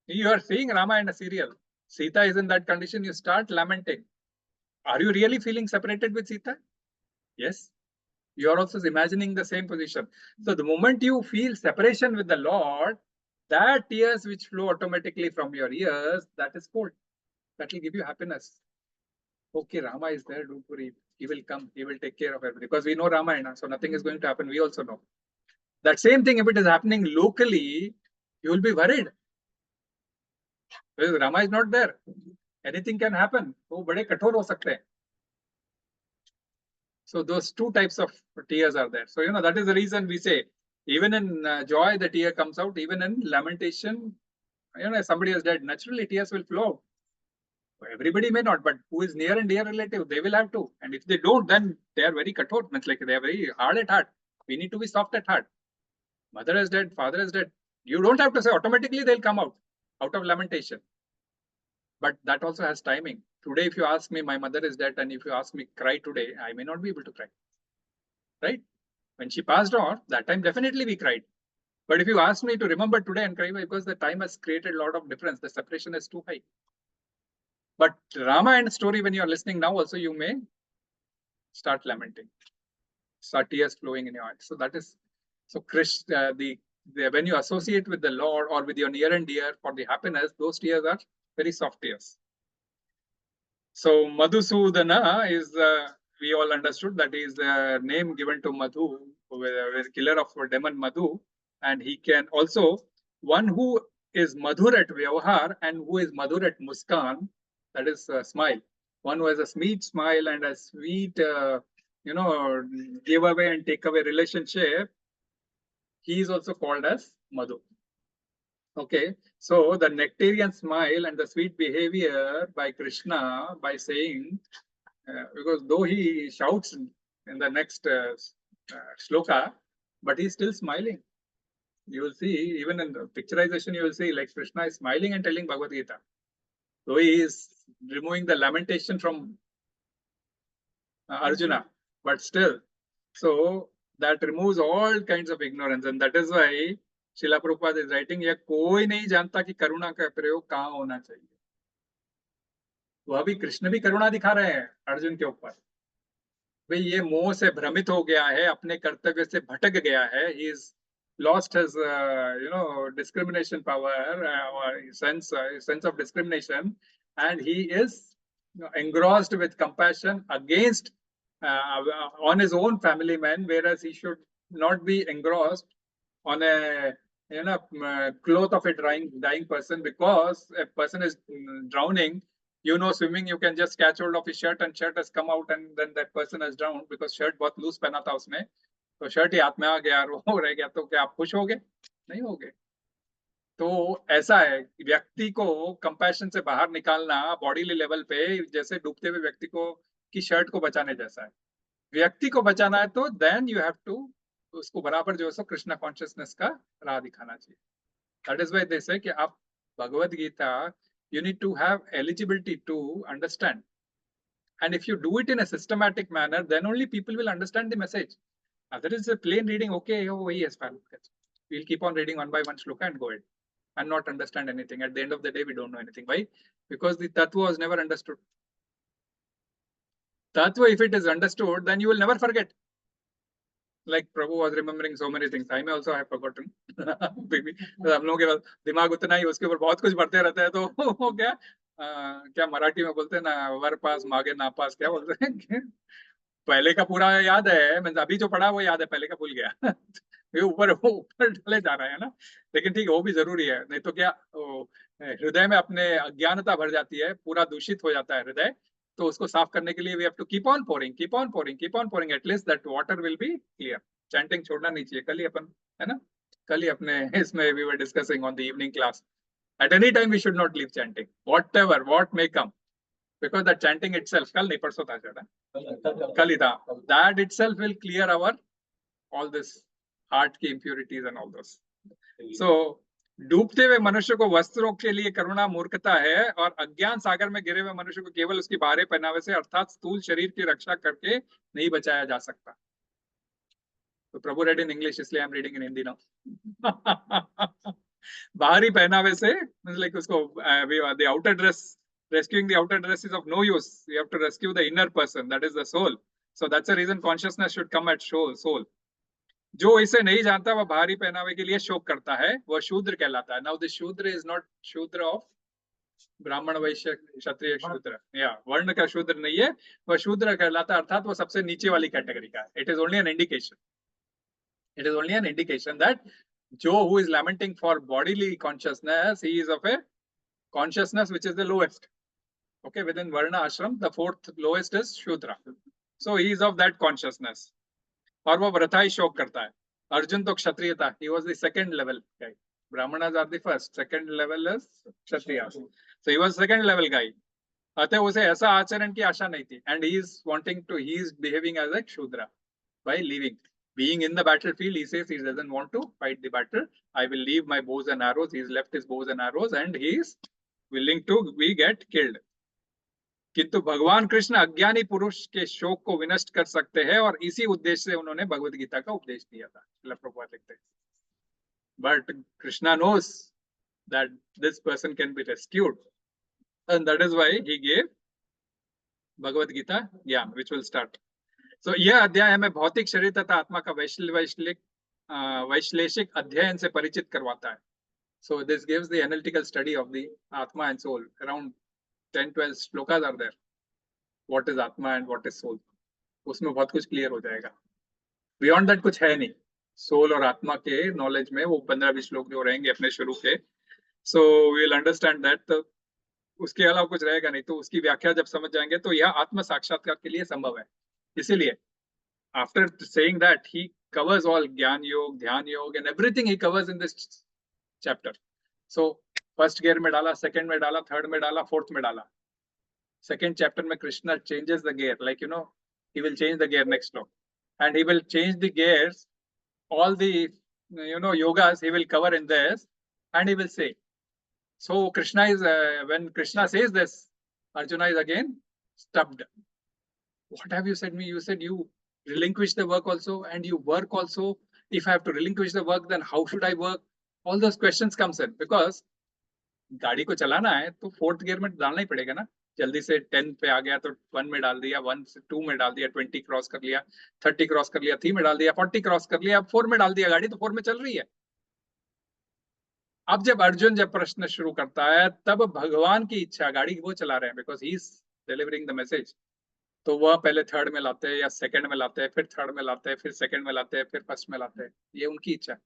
You are seeing Ramayana serial, Sita is in that condition, you start lamenting. Are you really feeling separated with Sita? Yes. You are also imagining the same position. So the moment you feel separation with the Lord, that tears which flow automatically from your ears, that is cold. That will give you happiness. Okay, Rama is there, don't worry. He will come, he will take care of everything. Because we know Ramayana, so nothing is going to happen. We also know. That same thing, if it is happening locally, you will be worried. Because Rama is not there. Anything can happen. वो बड़े कठोर हो सकते हैं. So those two types of tears are there. So, that is the reason we say, even in joy, the tear comes out. Even in lamentation, if somebody is dead, naturally tears will flow. Everybody may not, but who is near and dear relative, they will have to. And if they don't, then they are very kathor. It's like they are very hard at heart. We need to be soft at heart. Mother is dead, father is dead. You don't have to say, automatically they'll come out of lamentation. But that also has timing. Today, if you ask me, my mother is dead, and if you ask me cry today, I may not be able to cry. Right? When she passed on, that time definitely we cried. But if you ask me to remember today and cry, because the time has created a lot of difference, the separation is too high. But Ramayana story, when you are listening now, also you may start lamenting, start tears flowing in your eyes. So that is, so Krishna, when you associate with the Lord or with your near and dear for the happiness, those tears are very soft tears. So Madhusudana is, we all understood that is the name given to Madhu, the killer of demon Madhu, and he can also, one who is Madhur at Vyavahar and who is Madhur at Muskan, that is a smile. One who has a sweet smile and a sweet, give away and take away relationship, he is also called as Madhu. Okay, so the nectarian smile and the sweet behavior by Krishna, by saying, because though he shouts in the next shloka, but he's still smiling. You will see, even in the picturization, you will see like Krishna is smiling and telling Bhagavad Gita. So he is removing the lamentation from Arjuna, but still, so that removes all kinds of ignorance, and that is why Srila Prabhupada is writing, यह कोई नहीं जानता कि करुणा का प्रयोग कहाँ होना चाहिए. तो अभी कृष्ण भी करुणा दिखा रहे हैं अर्जुन के ऊपर. भाई ये मोह से भ्रमित हो गया है, अपने कर्तव्य से भटक गया है. He is lost his discrimination power or sense of discrimination, and he is engrossed with compassion against on his own family men, whereas he should not be engrossed on a cloth of a dying person, because a person is drowning. Swimming, you can just catch hold of his shirt and shirt has come out and then that person has drowned because shirt बहुत loose पहना था उसने, तो shirt ही हाथ में आ गया और वो रह गया. तो क्या आप खुश होगे? नहीं होगे. तो ऐसा है, व्यक्ति को कंपैशन से बाहर निकालना बॉडीली लेवल पे जैसे डूबते हुए व्यक्ति को की शर्ट को बचाने जैसा है. व्यक्ति को बचाना है तो देन यू हैव टू उसको बराबर जो है सो कृष्णा कॉन्शियसनेस का राह दिखाना चाहिए. दैट इज व्हाई दे से कि आप Bhagavad Gita you need to have eligibility to understand, and if you do it in a systematic manner, then only people will understand the message. Other is a plain reading, okay, oh yes, fine, we'll keep on reading one by one shloka and go ahead and not understand anything. At the end of the day, we don't know anything. Why? Because the tattva was never understood. Tattva, if it is understood, then you will never forget. Like Prabhu was remembering so many things. I may also have forgotten. हम लोगों के पास दिमाग उतना ही, उसके ऊपर बहुत कुछ बढ़ते रहता है. तो वो क्या मराठी में बोलते हैं ना, वर पास मागे ना पास, क्या बोलते हैं. पहले का पूरा याद है, मैं अभी जो पढ़ा वो याद है, पहले का भूल गया. ये ऊपर ढले जा रहा है ना. लेकिन ठीक है, वो भी जरूरी है, नहीं तो क्या हृदय में अपने अज्ञानता भर जाती है, पूरा दूषित हो जाता है हृदय. तो उसको साफ करने के लिए we have to keep on pouring, keep on pouring, keep on pouring, at least that water will be clear. Chanting छोड़ना नहीं चाहिए. कल ही अपन है ना, कल ही अपने इसमें we were discussing on the evening class, at any time we should not leave chanting, whatever what may come, because that chanting itself, कल नहीं परसों था शायद, कल ही था, that itself will clear our all this heart की impurities and all those. So डूबते हुए मनुष्य को वस्त्रों के लिए करुणा मूर्खता है, और अज्ञान सागर में गिरे हुए मनुष्य को केवल उसकी बाहरी पहनावे से अर्थात स्थूल शरीर की रक्षा करके नहीं बचाया जा सकता. तो प्रभु रेड इन इंग्लिश, इसलिए I am reading in Hindi now. बाहरी पहनावे से लाइक उसको the outer dress, rescuing the outer dress is of no use. You have to rescue the inner person, that is the soul. So that's the reason consciousness should come at soul. जो इसे नहीं जानता वह बाहरी पहनावे के लिए शोक करता है, वह शूद्र कहलाता है. Now the शूद्र is not शूद्र of ब्राह्मण वैश्य क्षत्रिय शूद्र, या वर्ण का शूद्र नहीं है, वह शूद्र कहलाता है, अर्थात वो सबसे नीचे वाली कैटेगरी का है. It is only an indication. It is only an indication that Joe, who is lamenting for bodily consciousness, he is of a consciousness which is the lowest. Okay, within Varna ashram, the fourth lowest is Shudra. So he is of that consciousness. और वो व्रता ही शोक करता है. अर्जुन तो क्षत्रिय था. He was the second level guy. Brahmanas are the first. Second level is Kshatriyas. So he was second level guy. अतः उसे ऐसा आचरण की आशा नहीं थी. And he is behaving as a Shudra by leaving. Being in the battlefield, he says he doesn't want to fight the battle. I will leave my bows and arrows. He's left his bows and arrows and he is willing to get killed. किंतु भगवान कृष्ण अज्ञानी पुरुष के शोक को विनष्ट कर सकते हैं, और इसी उद्देश्य से उन्होंने भगवद गीता का उपदेश दिया था. प्रभुपाद लिखते हैं, but Krishna knows that this person can be rescued, and that is why he gave Bhagavad Gita ज्ञान, व्हिच विल स्टार्ट. सो यह अध्याय हमें भौतिक शरीर तथा आत्मा का वैश्लेषिक अध्ययन से परिचित करवाता है. So this gives the analytical study of the atma and soul. Around 10-12 shlokas are there. What is atma and what is soul, उसमें बहुत कुछ क्लियर हो जाएगा. बियॉन्ड दैट कुछ है नहीं. सोल और आत्मा के नॉलेज में वो 15-20 श्लोक जो रहेंगे अपने शुरू के, so we will understand that. उसके अलावा कुछ रहेगा नहीं. तो उसकी व्याख्या जब समझ जाएंगे तो यह आत्म साक्षात्कार के लिए संभव है. इसीलिए after saying that he covers all ज्ञान योग, ध्यान योग and everything he covers in this chapter. So first gear में डाला, सेकंड में डाला, थर्ड में डाला, फोर्थ में डाला. Second chapter में Krishna changes the gear, like he will change the gear next slok, and he will change the gears, all the yogas he will cover in this, and he will say So Krishna is, when Krishna says this, Arjuna is again stumped. What have you said me? You said you relinquish the work also and you work also. If I have to relinquish the work, then how should I work? All those questions comes in because गाड़ी को चलाना है तो fourth gear में डालना ही पड़ेगा ना. जल्दी से 10 पे आ गया तो 1 में डाल दिया, 1 से 2 में डाल दिया, 20 क्रॉस कर लिया, 30 क्रॉस कर लिया, 3 में डाल दिया, 40 क्रॉस कर लिया, अब 4 में डाल दिया गाड़ी, तो 4 में चल रही है. अब जब अर्जुन जब प्रश्न शुरू करता है तब भगवान की इच्छा, गाड़ी वो चला रहे हैं because he is delivering the message, तो वह पहले थर्ड में लाते हैं या सेकंड में लाते हैं, फिर थर्ड में लाते हैं, फिर सेकंड में लाते हैं, फिर फर्स्ट में लाते हैं. ये उनकी इच्छा है,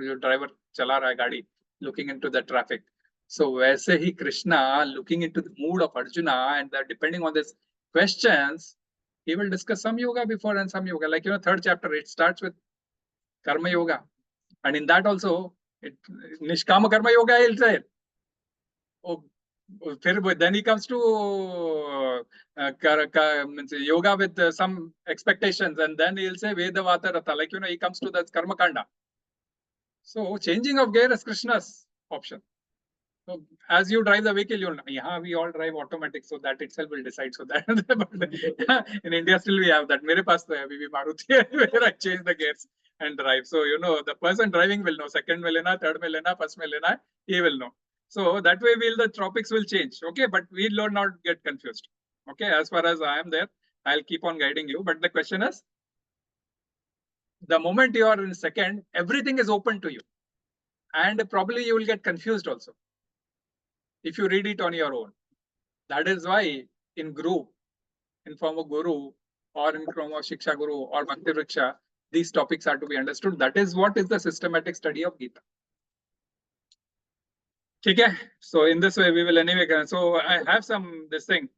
जो ड्राइवर चला रहा है गाड़ी, looking into the traffic. So वैसे ही Krishna looking into the mood of Arjuna and that depending on this questions, he will discuss some yoga before and some yoga. Like, third chapter, it starts with karma yoga. And in that also, nishkama karma yoga, he'll say. Oh, then he comes to yoga with some expectations. And then he'll say Vedavata Ratha. Like, he comes to the karma kanda. So changing of gear is Krishna's option. So as you drive the vehicle, you'll know. Yeah, we all drive automatic, so that itself will decide. So that in India still we have that. मेरे पास तो है अभी भी मारुति है where I change the gears and drive. So the person driving will know. Second में लेना, third में लेना, first में लेना, he will know. So that way the topics will change. Okay, but we will not get confused. Okay, as far as I am there, I'll keep on guiding you. But the question is, the moment you are in second, everything is open to you, and probably you will get confused also if you read it on your own. That is why in group, in form of guru, or in form of Shiksha Guru or Bhakti Vriksha, these topics are to be understood. That is what is the systematic study of Gita. Okay? So in this way, we will anyway. So I have this thing,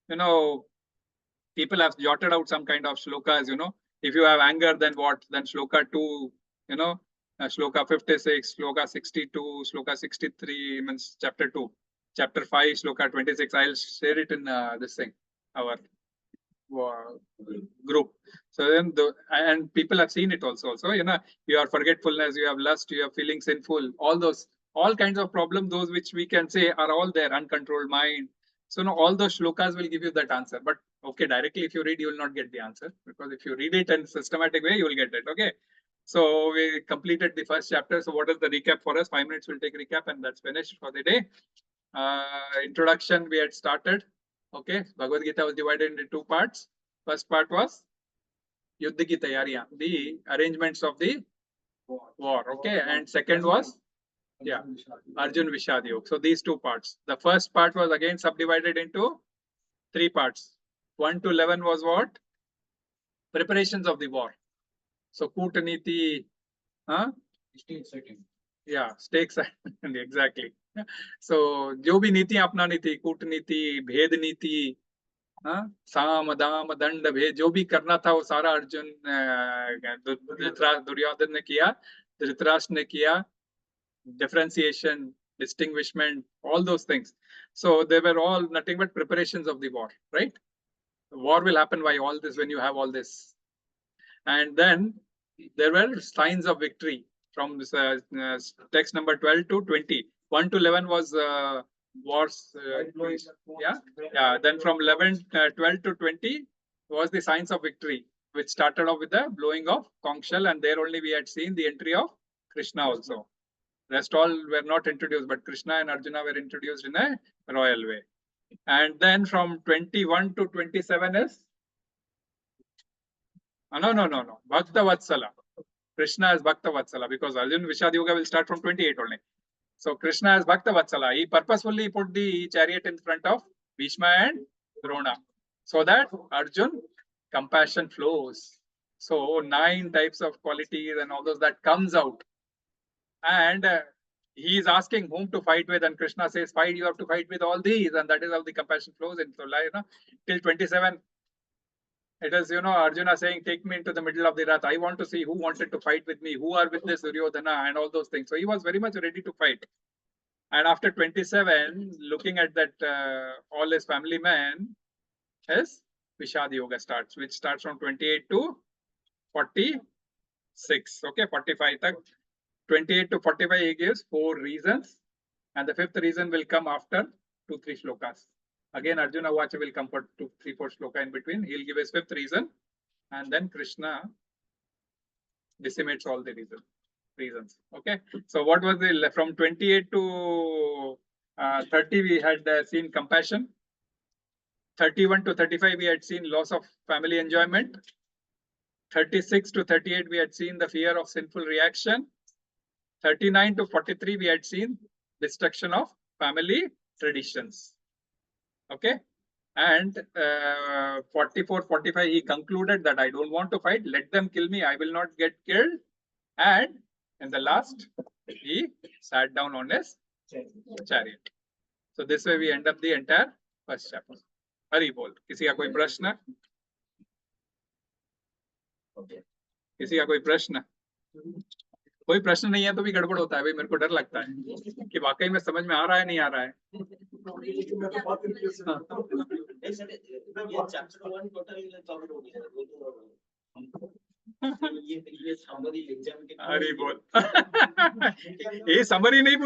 people have jotted out some kind of shlokas, if you have anger, then what? Then shloka 2, shloka 56, shloka 62, shloka 63 means chapter 2. Chapter 5, shloka 26. I'll share it in this thing, our group. So then, and people have seen it also. You have forgetfulness, you have lust, you have feeling sinful, all kinds of problems, those which we can say are all there, uncontrolled mind. So all those shlokas will give you that answer. But okay, directly if you read, you will not get the answer, because if you read it in a systematic way, you will get it. Okay. So we completed the first chapter. So what is the recap for us? 5 minutes will take recap, and that's finished for the day. Introduction we had started. Okay, Bhagavad Gita was divided into 2 parts. First part was Yuddha ki tayariyan, the arrangements of the war. Okay, and second was Arjun Vishad Yoga. So these 2 parts. The first part was again subdivided into 3 parts. 1 to 11 was what? Preparations of the war. So Kootaniti, Stage setting. Yeah, stakes exactly. So जो भी नीतियां अपनानी थी, कूटनीति, भेद नीति, साम दाम दंड भेद, जो भी करना था वो सारा अर्जुन दुर्योधन ने किया, धृतराष्ट्र ने किया. Differentiation, distinguishment, all those things. So they were all nothing but preparations of the war, right? The war will happen by all this when you have all this. And then there were signs of victory from this text number 12 to 20. 1 to 11 was wars. Then from 12 to 20 was the signs of victory, which started off with the blowing of conch shell, and there only we had seen the entry of Krishna also. Rest all were not introduced, but Krishna and Arjuna were introduced in a royal way. And then from 21 to 27 is no. Bhakta Vatsala. Krishna is Bhakta Vatsala, because Arjun Vishad Yoga will start from 28 only. So Krishna is Bhakta Vatsala. He purposefully put the chariot in front of Bhishma and Drona, so that Arjun compassion flows. So 9 types of qualities and all those that comes out. And he is asking whom to fight with, and Krishna says, fight, you have to fight with all these, and that is how the compassion flows in. So, till 27, it is, Arjuna saying, take me into the middle of the Rath. I want to see who wanted to fight with me, who are with this Duryodhana, and all those things. So he was very much ready to fight. And after 27, looking at that, all his family men, his Vishad Yoga starts, which starts from 28 to 46. Okay, 45. 28 to 45, he gives 4 reasons. and the fifth reason will come after 2-3 shlokas. Again, Arjuna Vacha will come for 2-3-4 shloka in between. He'll give his fifth reason, and then Krishna decimates all the reasons. Okay. So what was the from 28 to 30 we had seen compassion. 31 to 35 we had seen loss of family enjoyment. 36 to 38 we had seen the fear of sinful reaction. 39 to 43 we had seen destruction of family traditions. Okay. And 44, 45 he concluded that I don't want to fight. Let them kill me. I will not get killed. And in the last, he sat down on his chariot. So this way we end up the entire first chapter. Hari bol. किसी का कोई प्रश्न? किसी का कोई प्रश्न? कोई प्रश्न नहीं है तो भी गड़बड़ होता है भाई. मेरे को डर लगता है कि वाकई में समझ में आ रहा है नहीं आ रहा है. हरी बोल. ये समरी नहीं